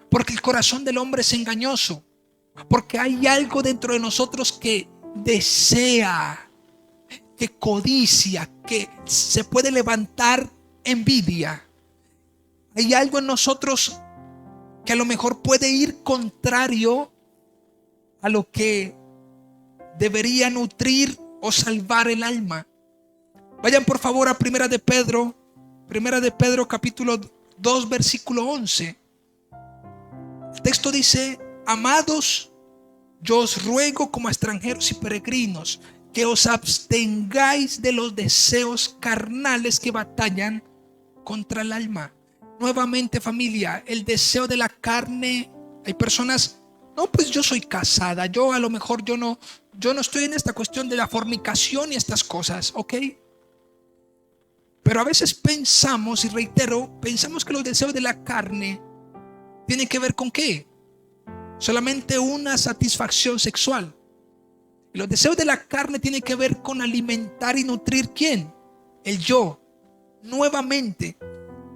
Porque el corazón del hombre es engañoso. Porque hay algo dentro de nosotros que desea, que codicia, que se puede levantar envidia. Hay algo en nosotros que a lo mejor puede ir contrario a lo que debería nutrir o salvar el alma. Vayan por favor a Primera de Pedro capítulo 2 versículo 11. El texto dice: amados, yo os ruego como a extranjeros y peregrinos que os abstengáis de los deseos carnales que batallan contra el alma. Nuevamente, familia, el deseo de la carne. Hay personas, no, pues yo soy casada, yo a lo mejor yo no estoy en esta cuestión de la fornicación y estas cosas, ¿ok? Pero a veces pensamos, y reitero, pensamos que los deseos de la carne tienen que ver con ¿qué? Solamente una satisfacción sexual. Y los deseos de la carne tienen que ver con alimentar y nutrir ¿quién? El yo. Nuevamente,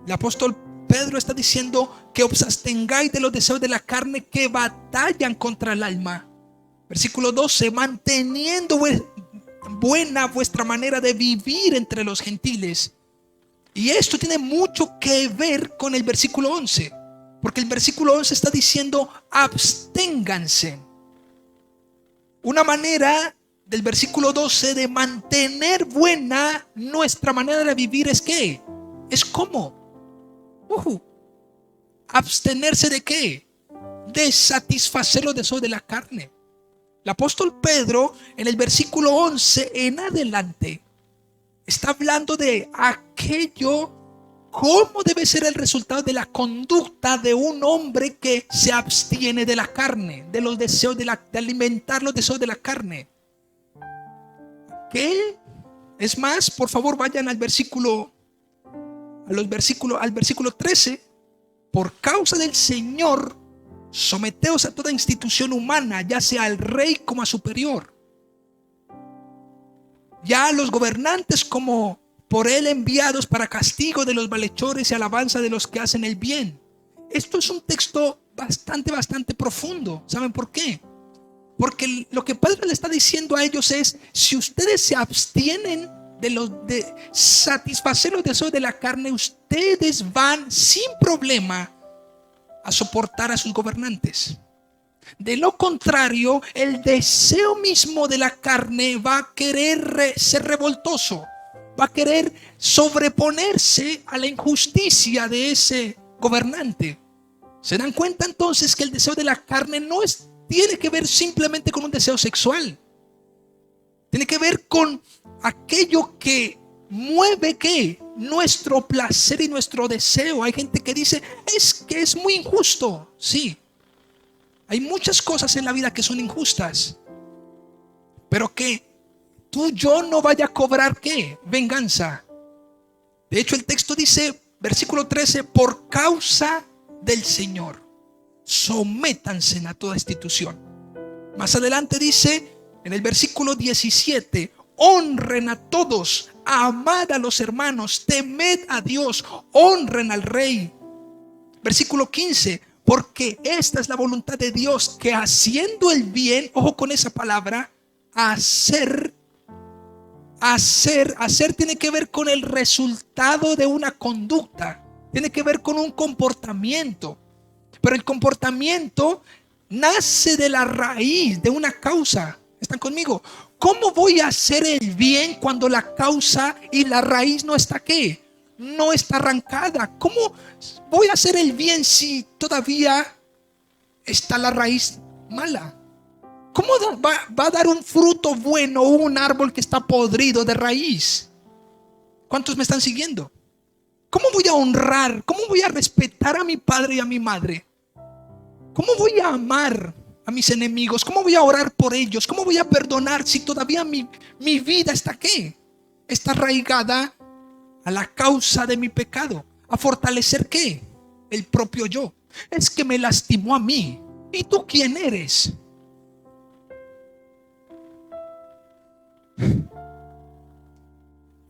el apóstol Pedro está diciendo que os abstengáis de los deseos de la carne que batallan contra el alma. Versículo 12, manteniendo buena vuestra manera de vivir entre los gentiles. Y esto tiene mucho que ver con el versículo 11, porque el versículo 11 está diciendo absténganse. Una manera del versículo 12 de mantener buena nuestra manera de vivir es ¿qué? Es ¿cómo? Abstenerse de ¿qué? De satisfacer los deseos de la carne. El apóstol Pedro en el versículo 11 en adelante está hablando de aquello, cómo debe ser el resultado de la conducta de un hombre que se abstiene de la carne, de los deseos de alimentar los deseos de la carne. ¿Qué? Es más, por favor vayan al versículo 13. Por causa del Señor, someteos a toda institución humana, ya sea al rey como a superior, ya a los gobernantes como por él enviados para castigo de los malhechores y alabanza de los que hacen el bien. Esto es un texto bastante profundo. ¿Saben por qué? Porque lo que Pedro le está diciendo a ellos es: si ustedes se abstienen de satisfacer los deseos de la carne, ustedes van sin problema a soportar a sus gobernantes. De lo contrario, el deseo mismo de la carne va a querer ser revoltoso, va a querer sobreponerse a la injusticia de ese gobernante. ¿Se dan cuenta entonces que el deseo de la carne tiene que ver simplemente con un deseo sexual? Tiene que ver con aquello que mueve ¿qué? Nuestro placer y nuestro deseo. Hay gente que dice: es que es muy injusto. Sí, hay muchas cosas en la vida que son injustas, pero que yo no vaya a cobrar ¿qué? Venganza. De hecho, el texto dice, versículo 13: por causa del Señor, sométanse a toda institución. Más adelante dice, en el versículo 17: honren a todos, amad a los hermanos, temed a Dios, honren al rey. Versículo 15: porque esta es la voluntad de Dios, que haciendo el bien, ojo con esa palabra, hacer tiene que ver con el resultado de una conducta, tiene que ver con un comportamiento, pero el comportamiento nace de la raíz, de una causa. ¿Están conmigo? ¿Cómo voy a hacer el bien cuando la causa y la raíz no está ¿qué? No está arrancada? ¿Cómo voy a hacer el bien si todavía está la raíz mala? ¿Cómo va a dar un fruto bueno un árbol que está podrido de raíz? ¿Cuántos me están siguiendo? ¿Cómo voy a honrar? ¿Cómo voy a respetar a mi padre y a mi madre? ¿Cómo voy a amar a mis enemigos? ¿Cómo voy a orar por ellos? ¿Cómo voy a perdonar si todavía mi vida está ¿qué? Está arraigada a la causa de mi pecado. ¿A fortalecer qué? el propio yo. Es que me lastimó a mí. ¿Y tú quién eres?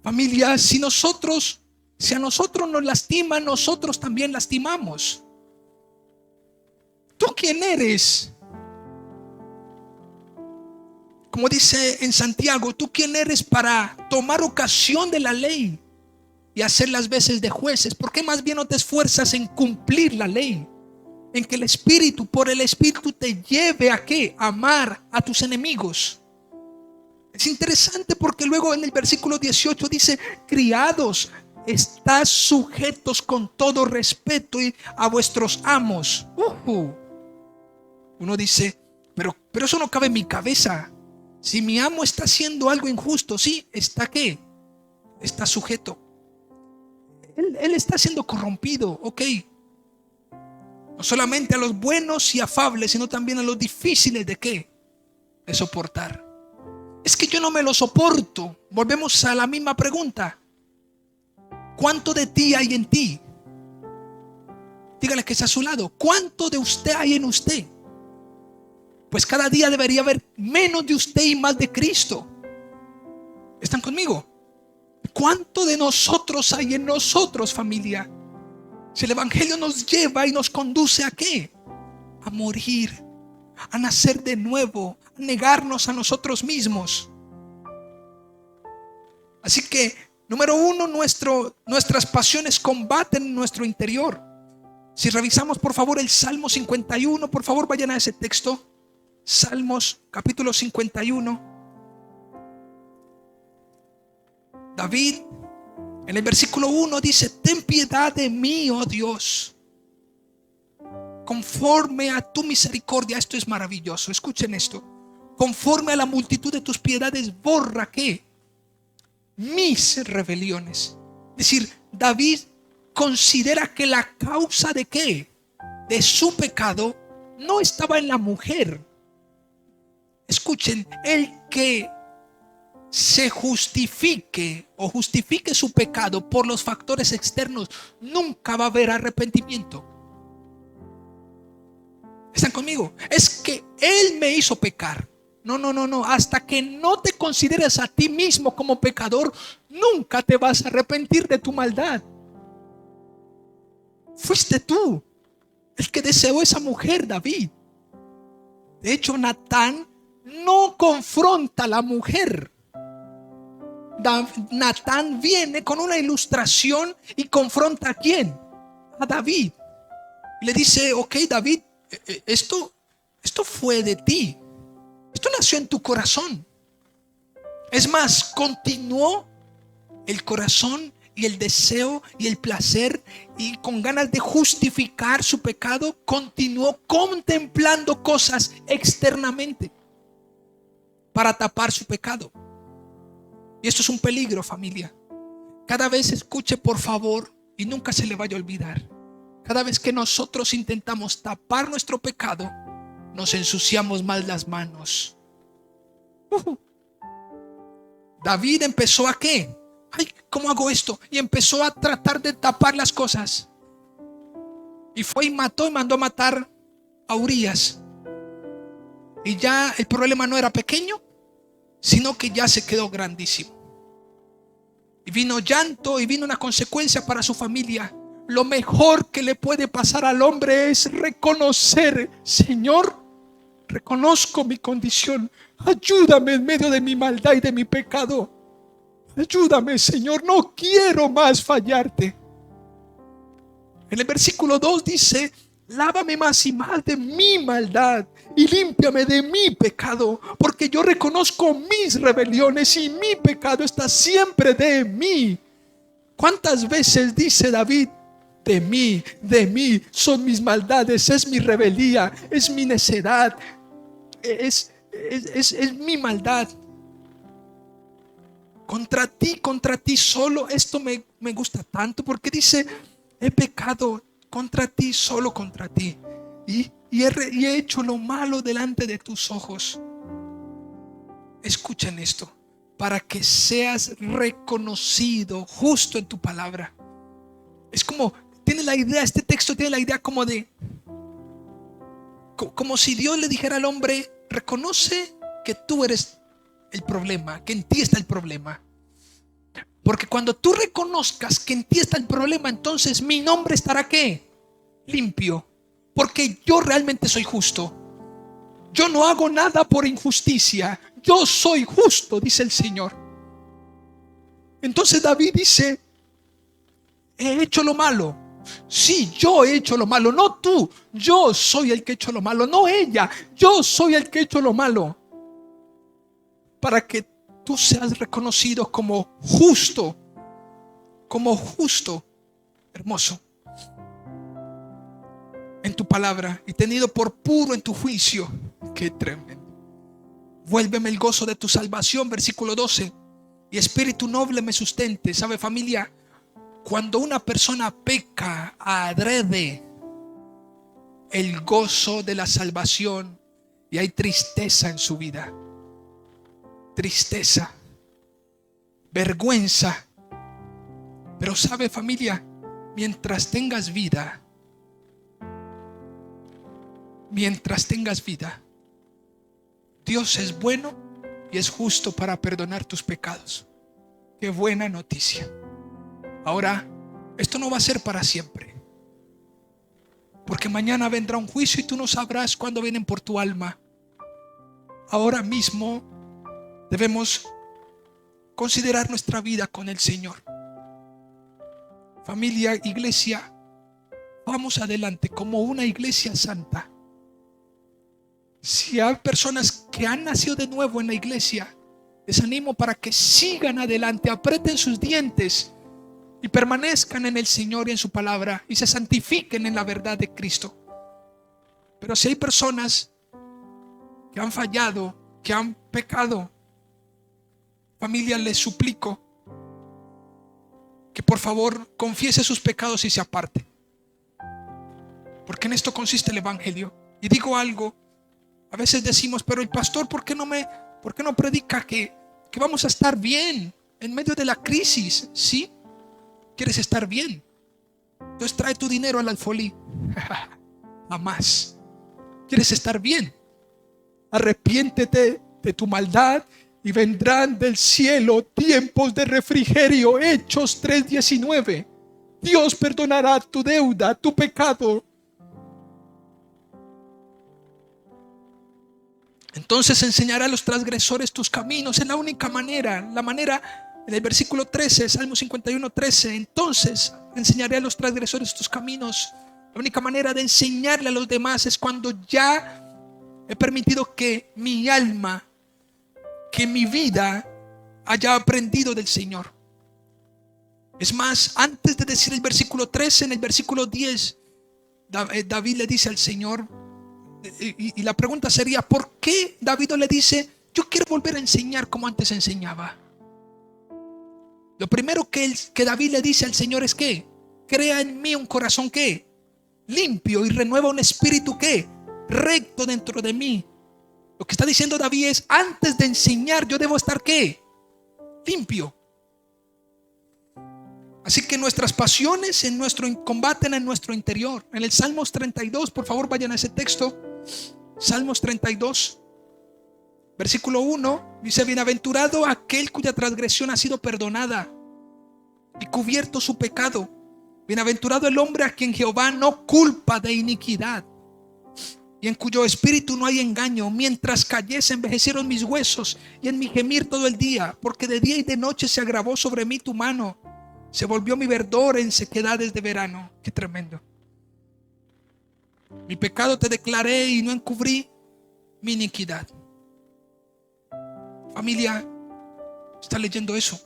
Familia, si a nosotros nos lastiman, nosotros también lastimamos. ¿Tú quién eres? Como dice en Santiago, ¿tú quién eres para tomar ocasión de la ley y hacer las veces de jueces? ¿Por qué más bien no te esfuerzas en cumplir la ley? En que el Espíritu, por el Espíritu, te lleve a ¿qué? A amar a tus enemigos. Es interesante porque luego en el versículo 18 dice: criados, estad sujetos con todo respeto a vuestros amos. Uno dice, pero eso no cabe en mi cabeza. Si mi amo está haciendo algo injusto, sí, ¿está qué? Está sujeto. Él está siendo corrompido, ok. No solamente a los buenos y afables, sino también a los difíciles de ¿qué? De soportar. Es que yo no me lo soporto. Volvemos a la misma pregunta. ¿Cuánto de ti hay en ti? Dígale que está a su lado. ¿Cuánto de usted hay en usted? Pues cada día debería haber menos de usted y más de Cristo. ¿Están conmigo? ¿Cuánto de nosotros hay en nosotros, familia? Si el Evangelio nos lleva y nos conduce ¿a qué? A morir, a nacer de nuevo, a negarnos a nosotros mismos. Así que, número uno, nuestras pasiones combaten nuestro interior. Si revisamos por favor el Salmo 51, por favor vayan a ese texto. Salmos capítulo 51. David en el versículo 1 dice: ten piedad de mí, oh Dios, conforme a tu misericordia. Esto es maravilloso, escuchen esto. Conforme a la multitud de tus piedades, borra ¿qué? Mis rebeliones. Es decir, David considera que la causa de ¿qué? De su pecado no estaba en la mujer. Escuchen, el que se justifique o justifique su pecado por los factores externos, nunca va a haber arrepentimiento. ¿Están conmigo? Es que Él me hizo pecar. No. Hasta que no te consideres a ti mismo como pecador, nunca te vas a arrepentir de tu maldad. Fuiste tú el que deseó esa mujer, David. De hecho, Natán no confronta a la mujer. Natán viene con una ilustración y confronta ¿a quién? A David. Le dice: ok, David, esto fue de ti. Esto nació en tu corazón. Es más, continuó el corazón y el deseo y el placer, y con ganas de justificar su pecado, continuó contemplando cosas externamente para tapar su pecado. Y esto es un peligro, familia. Cada vez escuche, por favor, y nunca se le vaya a olvidar: cada vez que nosotros intentamos tapar nuestro pecado, nos ensuciamos más las manos. David empezó ¿a qué? Ay, ¿cómo hago esto? Y empezó a tratar de tapar las cosas. Y fue y mató y mandó a matar a Urías. Y ya el problema no era pequeño, sino que ya se quedó grandísimo. Y vino llanto y vino una consecuencia para su familia. Lo mejor que le puede pasar al hombre es reconocer: Señor, reconozco mi condición. Ayúdame en medio de mi maldad y de mi pecado. Ayúdame, Señor, no quiero más fallarte. En el versículo 2 dice: lávame más y más de mi maldad y límpiame de mi pecado, porque yo reconozco mis rebeliones y mi pecado está siempre de mí. ¿Cuántas veces dice David: de mí son mis maldades, es mi rebeldía, es mi necedad, es mi maldad? Contra ti solo. Esto me gusta tanto, porque dice: he pecado contra ti, solo contra ti, y he hecho lo malo delante de tus ojos. Escuchen esto: para que seas reconocido justo en tu palabra. Es como tiene la idea, este texto tiene la idea como de, como si Dios le dijera al hombre: reconoce que tú eres el problema, que en ti está el problema. Porque cuando tú reconozcas que en ti está el problema, entonces mi nombre estará ¿qué? Limpio. Porque yo realmente soy justo. Yo no hago nada por injusticia. Yo soy justo, dice el Señor. Entonces David dice: he hecho lo malo. Sí, yo he hecho lo malo, no tú. Yo soy el que he hecho lo malo, no ella. Yo soy el que he hecho lo malo. Para que tú seas reconocido como justo. Como justo, hermoso, en tu palabra, y tenido por puro en tu juicio. Qué tremendo. Vuélveme el gozo de tu salvación, versículo 12. Y espíritu noble me sustente. ¿Sabe, familia? Cuando una persona peca adrede, el gozo de la salvación, y hay tristeza en su vida. Tristeza, vergüenza. Pero sabe, familia, mientras tengas vida, Dios es bueno y es justo para perdonar tus pecados. Qué buena noticia. Ahora, esto no va a ser para siempre, porque mañana vendrá un juicio y tú no sabrás cuándo vienen por tu alma. Ahora mismo debemos considerar nuestra vida con el Señor. Familia, iglesia, vamos adelante como una iglesia santa. Si hay personas que han nacido de nuevo en la iglesia, les animo para que sigan adelante, aprieten sus dientes y permanezcan en el Señor y en su palabra y se santifiquen en la verdad de Cristo. Pero si hay personas que han fallado, que han pecado, familia, les suplico que por favor confiese sus pecados y se aparte, porque en esto consiste el evangelio. Y digo algo, a veces decimos: pero el pastor, ¿por qué no predica que vamos a estar bien en medio de la crisis? ¿Sí? ¿Quieres estar bien? Entonces trae tu dinero al alfolí. Jamás. ¿Quieres estar bien? Arrepiéntete de tu maldad y vendrán del cielo tiempos de refrigerio. Hechos 3:19. Dios perdonará tu deuda, tu pecado. Entonces enseñará a los transgresores tus caminos. Es la única manera. La manera, en el versículo 13, Salmo 51:13. Entonces enseñaré a los transgresores tus caminos. La única manera de enseñarle a los demás es cuando ya he permitido que mi alma, que mi vida haya aprendido del Señor. Es más, antes de decir el versículo 13, en el versículo 10, David le dice al Señor, y la pregunta sería: ¿por qué David le dice: yo quiero volver a enseñar como antes enseñaba? Lo primero que David le dice al Señor es que crea en mí un corazón que limpio y renueva un espíritu que recto dentro de mí. Lo que está diciendo David es: antes de enseñar yo debo estar ¿qué? Limpio. Así que nuestras pasiones combaten en nuestro interior. En el Salmos 32, por favor vayan a ese texto. Salmos 32, versículo 1, dice: bienaventurado aquel cuya transgresión ha sido perdonada y cubierto su pecado. Bienaventurado el hombre a quien Jehová no culpa de iniquidad y en cuyo espíritu no hay engaño. Mientras callé se envejecieron mis huesos y en mi gemir todo el día, porque de día y de noche se agravó sobre mí tu mano. Se volvió mi verdor en sequedades de verano. Qué tremendo. Mi pecado te declaré y no encubrí mi iniquidad. Familia, ¿está leyendo eso?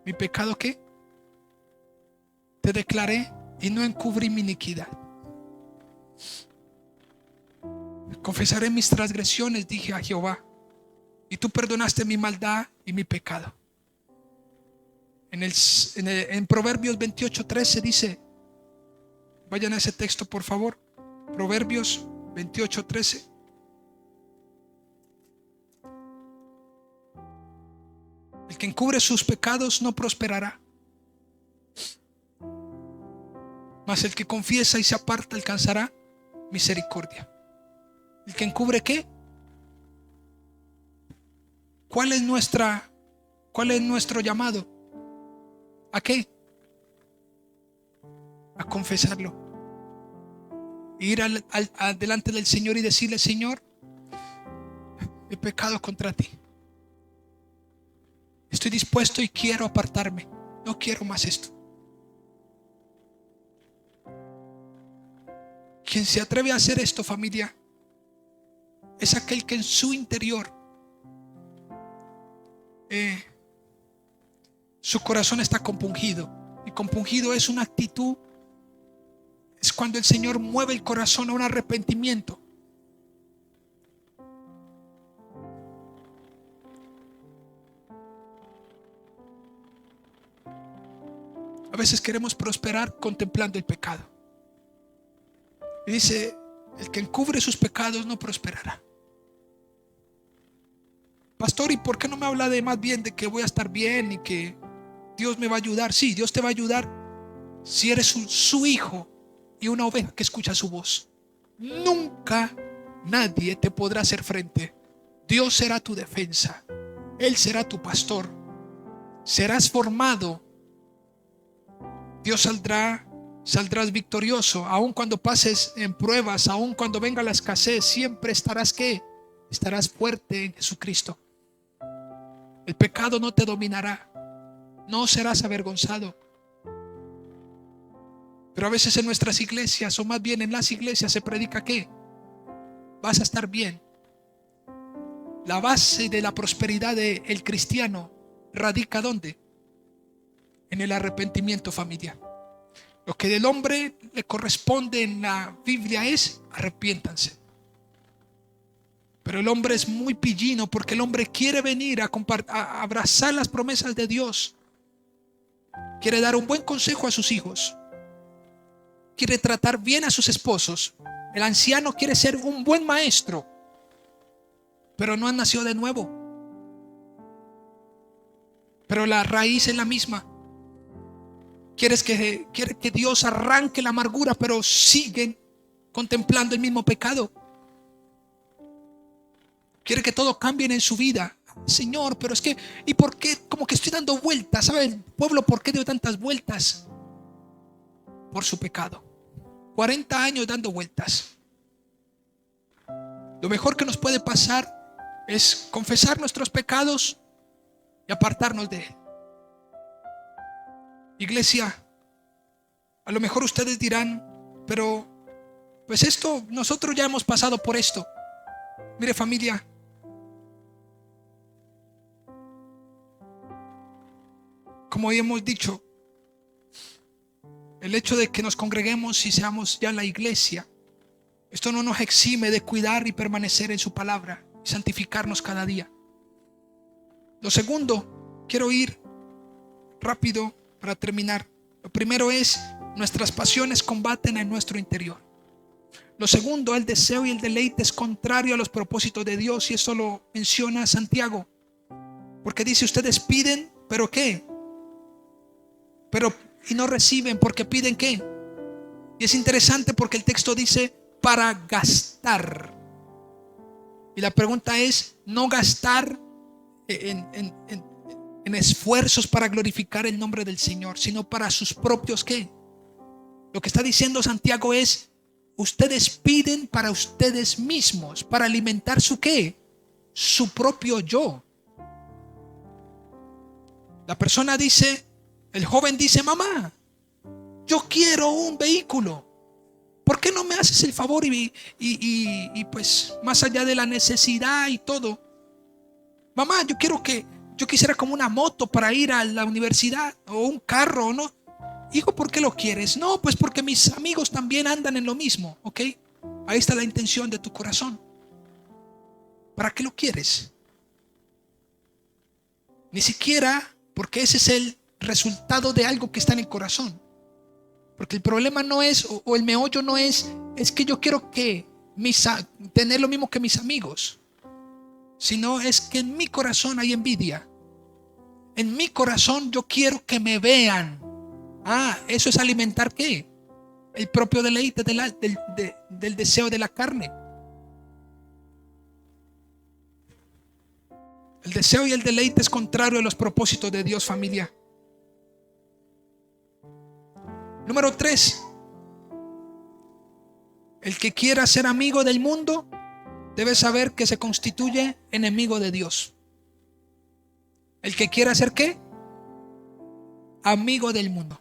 ¿Mi pecado qué? Te declaré y no encubrí mi iniquidad. Confesaré mis transgresiones, dije a Jehová, y tú perdonaste mi maldad y mi pecado. En Proverbios 28:13 dice, vayan a ese texto por favor, Proverbios 28:13. El que encubre sus pecados no prosperará, Mas el que confiesa y se aparta alcanzará misericordia. ¿El que encubre qué? ¿Cuál es nuestro llamado? ¿A qué? A confesarlo. Ir delante del Señor y decirle: Señor, he pecado contra ti. Estoy dispuesto y quiero apartarme. No quiero más esto. Quien se atreve a hacer esto, familia, es aquel que en su interior su corazón está compungido. Y compungido es una actitud. Es cuando el Señor mueve el corazón a un arrepentimiento. A veces queremos prosperar contemplando el pecado. Y dice: el que encubre sus pecados no prosperará. Pastor, ¿y por qué no me habla más bien de que voy a estar bien y que Dios me va a ayudar? Sí, Dios te va a ayudar si eres su hijo y una oveja que escucha su voz. Nunca nadie te podrá hacer frente. Dios será tu defensa. Él será tu pastor. Serás formado. Dios saldrás victorioso. Aun cuando pases en pruebas, aun cuando venga la escasez, siempre estarás ¿qué? Estarás fuerte en Jesucristo. El pecado no te dominará. No serás avergonzado. Pero a veces en nuestras iglesias, o más bien en las iglesias, se predica que vas a estar bien. La base de la prosperidad del cristiano radica ¿dónde? En el arrepentimiento, familia. Lo que del hombre le corresponde en la Biblia es: arrepiéntanse. Pero el hombre es muy pillino, porque el hombre quiere venir a abrazar las promesas de Dios. Quiere dar un buen consejo a sus hijos. Quiere tratar bien a sus esposos. El anciano quiere ser un buen maestro, pero no han nacido de nuevo. Pero la raíz es la misma. Quiere que Dios arranque la amargura, pero siguen contemplando el mismo pecado. Quiere que todo cambie en su vida. Señor, pero es que, ¿y por qué? Como que estoy dando vueltas. ¿Sabe el pueblo por qué dio tantas vueltas? Por su pecado. 40 años dando vueltas. Lo mejor que nos puede pasar es confesar nuestros pecados y apartarnos de él. Iglesia, a lo mejor ustedes dirán: pero pues esto, nosotros ya hemos pasado por esto. Mire, familia, como ya hemos dicho, el hecho de que nos congreguemos y seamos ya la iglesia, esto no nos exime de cuidar y permanecer en su palabra y santificarnos cada día. Lo segundo, quiero ir rápido para terminar. Lo primero es: nuestras pasiones combaten en nuestro interior. Lo segundo, el deseo y el deleite es contrario a los propósitos de Dios, y eso lo menciona Santiago, porque dice: ustedes piden, pero ¿qué? Y no reciben porque piden ¿qué? Y es interesante porque el texto dice: para gastar. Y la pregunta es: no gastar en esfuerzos para glorificar el nombre del Señor, sino para sus propios ¿qué? Lo que está diciendo Santiago es: ustedes piden para ustedes mismos, para alimentar su ¿qué? Su propio yo. La persona dice, el joven dice: mamá, yo quiero un vehículo. ¿Por qué no me haces el favor y pues más allá de la necesidad y todo? Mamá, yo quisiera como una moto para ir a la universidad, o un carro, ¿no? Hijo, ¿por qué lo quieres? No, pues porque mis amigos también andan en lo mismo, ¿ok? Ahí está la intención de tu corazón. ¿Para qué lo quieres? Ni siquiera porque ese es el resultado de algo que está en el corazón. Porque el problema no es, o el meollo no es que yo quiero tener lo mismo que mis amigos, sino es que en mi corazón hay envidia. En mi corazón yo quiero que me vean. Eso es alimentar ¿qué? el propio deleite del deseo de la carne. El deseo y el deleite es contrario a los propósitos de Dios, familia. Número 3. El que quiera ser amigo del mundo debe saber que se constituye enemigo de Dios. El que quiera ser ¿qué? Amigo del mundo.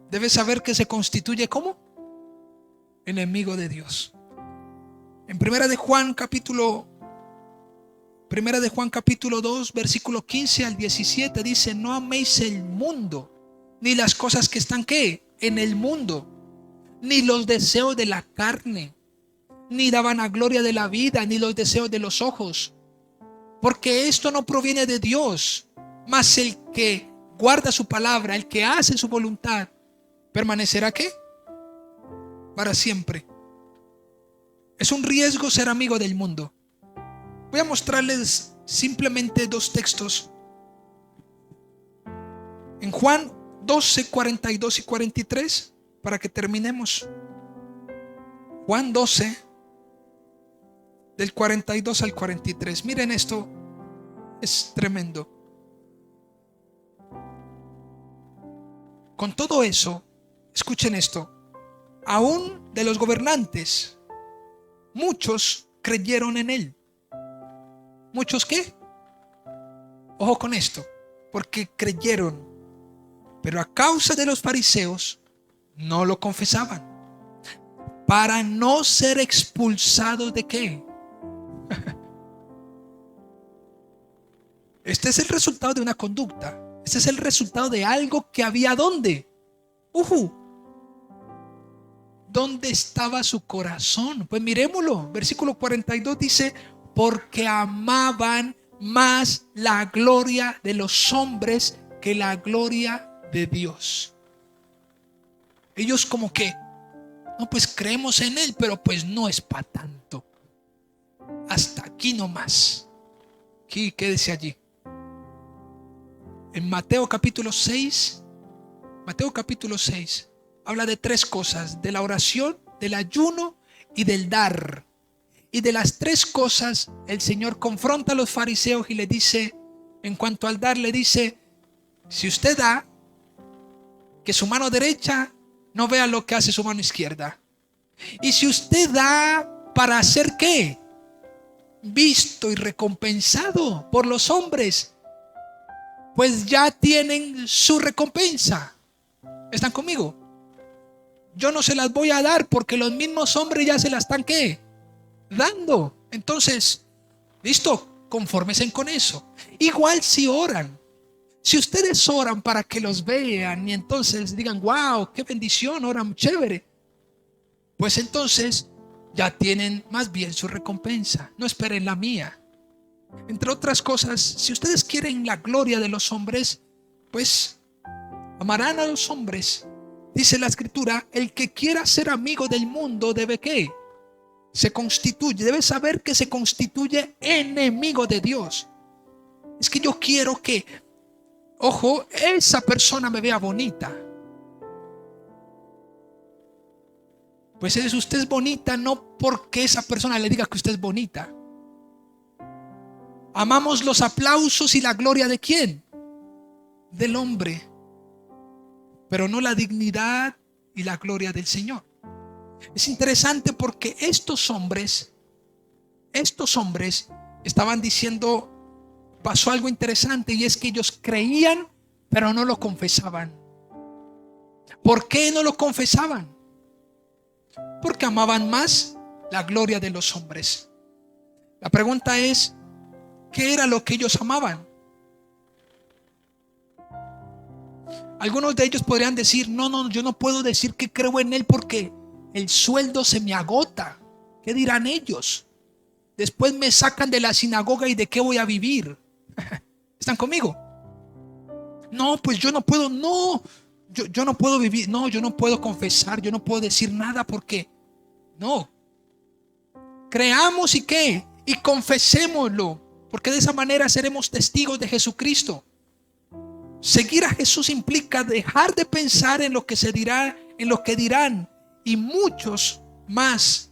Debe saber que se constituye ¿cómo? Enemigo de Dios. En Primera de Juan capítulo 2, versículo 15 al 17 dice: no améis el mundo, ni las cosas que están ¿qué? En el mundo, ni los deseos de la carne, ni la vanagloria de la vida, ni los deseos de los ojos, porque esto no proviene de Dios, mas el que guarda su palabra, el que hace su voluntad, permanecerá ¿qué? Para siempre. Es un riesgo ser amigo del mundo. Voy a mostrarles simplemente 2 textos. En Juan 12, 42 y 43, para que terminemos. Juan 12, del 42 al 43. Miren esto, es tremendo. Con todo eso, escuchen esto. Aún de los gobernantes, muchos creyeron en él. ¿Muchos qué? Ojo con esto, porque creyeron, pero a causa de los fariseos no lo confesaban, para no ser expulsados de qué. Este es el resultado de una conducta. Este es el resultado de algo que había ¿dónde? ¿Dónde estaba su corazón? Pues miremoslo. Versículo 42 dice: porque amaban más la gloria de los hombres que la gloria de Dios. Ellos como que, no, pues creemos en él, pero pues no es para tanto. Hasta aquí nomás. Aquí, quédese allí. En Mateo capítulo 6, habla de 3 cosas: de la oración, del ayuno y del dar. Y de las 3 cosas el Señor confronta a los fariseos y le dice, en cuanto al dar, le dice: si usted da, que su mano derecha no vea lo que hace su mano izquierda. Y si usted da para hacer ¿qué? Visto y recompensado por los hombres, pues ya tienen su recompensa. ¿Están conmigo? Yo no se las voy a dar porque los mismos hombres ya se las están ¿qué? Dando. Entonces, listo, confórmense con eso. Igual si oran. Si ustedes oran para que los vean y entonces digan: wow, qué bendición, oran chévere, pues entonces ya tienen más bien su recompensa. No esperen la mía. Entre otras cosas, si ustedes quieren la gloria de los hombres, pues amarán a los hombres. Dice la escritura: el que quiera ser amigo del mundo debe ¿qué? Debe saber que se constituye enemigo de Dios. Es que yo quiero que, ojo, esa persona me vea bonita. Pues usted es bonita no porque esa persona le diga que usted es bonita. Amamos los aplausos y la gloria ¿de quién? Del hombre, pero no la dignidad y la gloria del Señor. Es interesante porque estos hombres estaban diciendo, pasó algo interesante, y es que ellos creían pero no lo confesaban. ¿Por qué no lo confesaban? Porque amaban más la gloria de los hombres. La pregunta es, ¿qué era lo que ellos amaban? Algunos de ellos podrían decir: no, yo no puedo decir que creo en él porque el sueldo se me agota. ¿Qué dirán ellos? Después me sacan de la sinagoga y ¿de qué voy a vivir? ¿Están conmigo? No, pues yo no puedo, yo no puedo vivir, no, yo no puedo confesar, yo no puedo decir nada porque no. Creamos y qué, y confesémoslo, porque de esa manera seremos testigos de Jesucristo. Seguir a Jesús implica dejar de pensar en lo que se dirá en lo que dirán, y muchos más,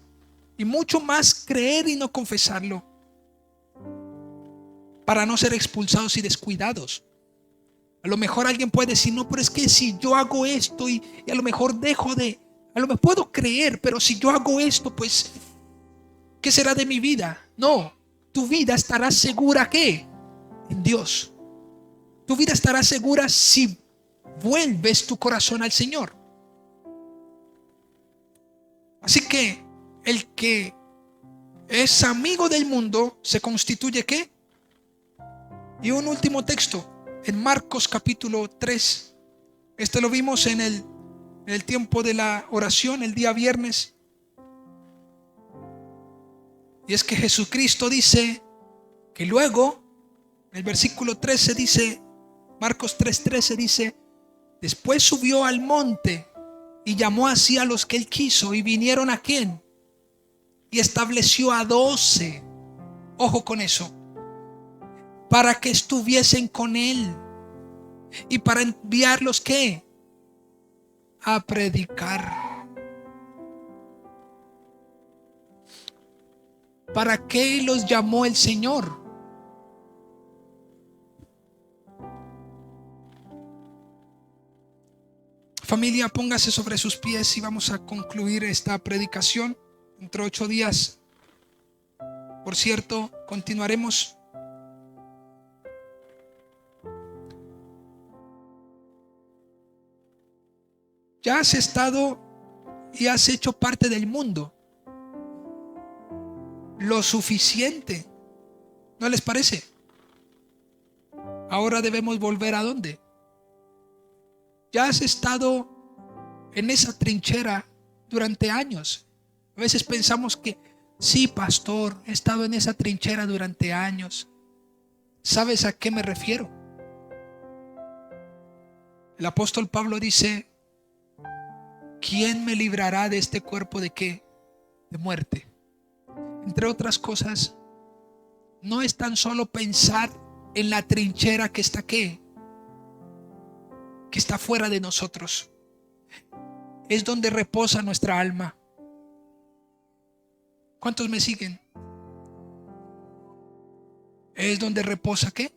y mucho más creer y no confesarlo, para no ser expulsados y descuidados. A lo mejor alguien puede decir, no, pero es que si yo hago esto y a lo mejor a lo mejor puedo creer, pero si yo hago esto, pues, ¿qué será de mi vida? No, tu vida estará segura, ¿qué? En Dios. Tu vida estará segura si vuelves tu corazón al Señor. Así que el que es amigo del mundo se constituye, ¿qué? Y un último texto en Marcos capítulo 3. Este lo vimos en el tiempo de la oración el día viernes. Y es que Jesucristo dice que luego, en el versículo 13 dice, Marcos 3:13 dice, después subió al monte y llamó así a los que él quiso, y vinieron ¿a quién? Y estableció a 12. Ojo con eso. Para que estuviesen con él y para enviarlos, ¿qué? A predicar. ¿Para qué los llamó el Señor? Familia, póngase sobre sus pies y vamos a concluir esta predicación. Dentro de 8 días, por cierto, continuaremos. Ya has estado y has hecho parte del mundo lo suficiente, ¿no les parece? Ahora debemos volver ¿a dónde? Ya has estado en esa trinchera durante años. A veces pensamos que sí, pastor, he estado en esa trinchera durante años. ¿Sabes a qué me refiero? El apóstol Pablo dice, ¿quién me librará de este cuerpo de qué? De muerte. Entre otras cosas, no es tan solo pensar en la trinchera que está ¿qué? Que está fuera de nosotros. Es donde reposa nuestra alma. ¿Cuántos me siguen? Es donde reposa ¿qué?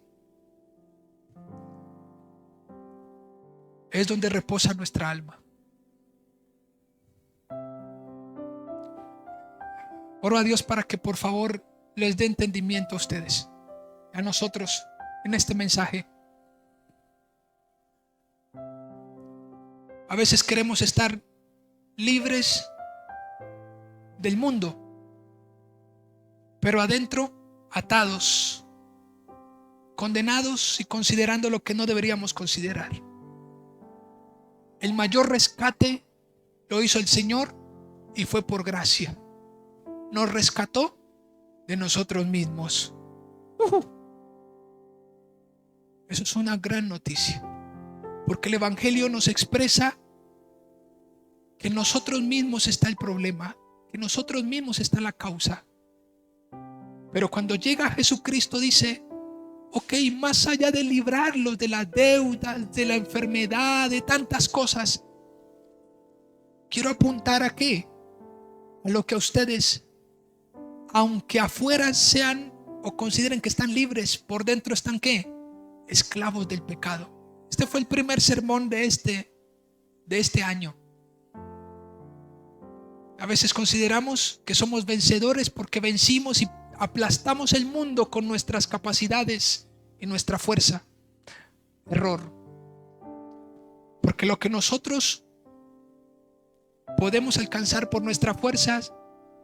Es donde reposa nuestra alma. Oro a Dios para que por favor les dé entendimiento a ustedes, a nosotros, en este mensaje. A veces queremos estar libres del mundo, pero adentro atados, condenados y considerando lo que no deberíamos considerar. El mayor rescate lo hizo el Señor y fue por gracia. Nos rescató de nosotros mismos. Eso es una gran noticia, porque el Evangelio nos expresa que en nosotros mismos está el problema, que en nosotros mismos está la causa. Pero cuando llega Jesucristo dice, ok, más allá de librarlos de las deudas, de la enfermedad, de tantas cosas, quiero apuntar a qué, a lo que a ustedes, aunque afuera sean o consideren que están libres, por dentro están ¿qué? Esclavos del pecado. Este fue el primer sermón de este año. A veces consideramos que somos vencedores porque vencimos y aplastamos el mundo con nuestras capacidades y nuestra fuerza. Error. Porque lo que nosotros podemos alcanzar por nuestras fuerzas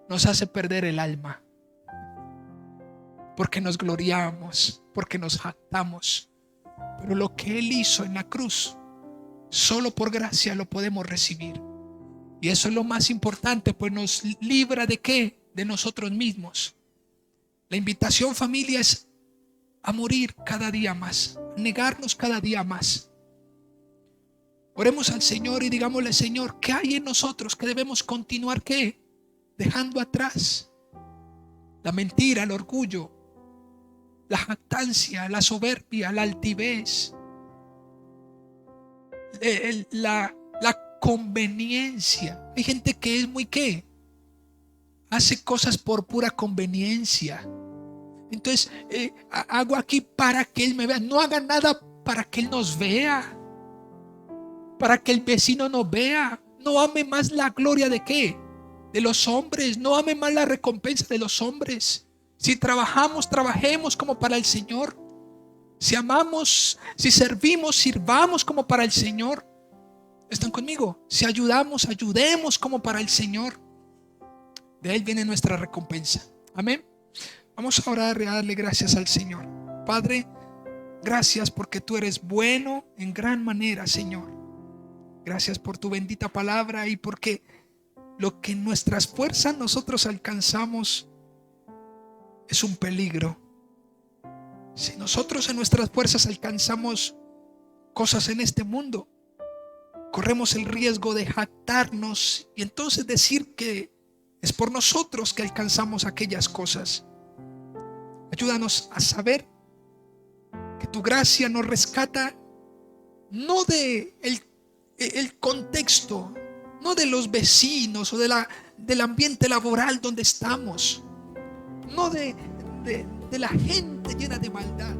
nos hace perder el alma. Porque nos gloriamos, porque nos jactamos. Pero lo que Él hizo en la cruz, solo por gracia lo podemos recibir. Y eso es lo más importante, pues nos libra ¿de qué? De nosotros mismos. La invitación, familia, es a morir cada día más, a negarnos cada día más. Oremos al Señor y digámosle, Señor, ¿qué hay en nosotros que debemos continuar qué? Dejando atrás la mentira, el orgullo, la jactancia, la soberbia, la altivez, la conveniencia. Hay gente que es muy ¿qué? Hace cosas por pura conveniencia. Entonces, hago aquí para que Él me vea. No haga nada para que Él nos vea, para que el vecino nos vea. No ame más la gloria de ¿qué? De los hombres. No ame más la recompensa de los hombres. Si trabajamos, trabajemos como para el Señor. Si amamos, si servimos, sirvamos como para el Señor. ¿Están conmigo? Si ayudamos, ayudemos como para el Señor. De Él viene nuestra recompensa. Amén. Vamos a orar y a darle gracias al Señor. Padre, gracias porque tú eres bueno en gran manera, Señor. Gracias por tu bendita palabra y porque lo que en nuestras fuerzas nosotros alcanzamos es un peligro. Si nosotros en nuestras fuerzas alcanzamos cosas en este mundo, corremos el riesgo de jactarnos y entonces decir que es por nosotros que alcanzamos aquellas cosas. Ayúdanos a saber que tu gracia nos rescata no de el contexto, no de los vecinos o del ambiente laboral donde estamos, no de la gente llena de maldad,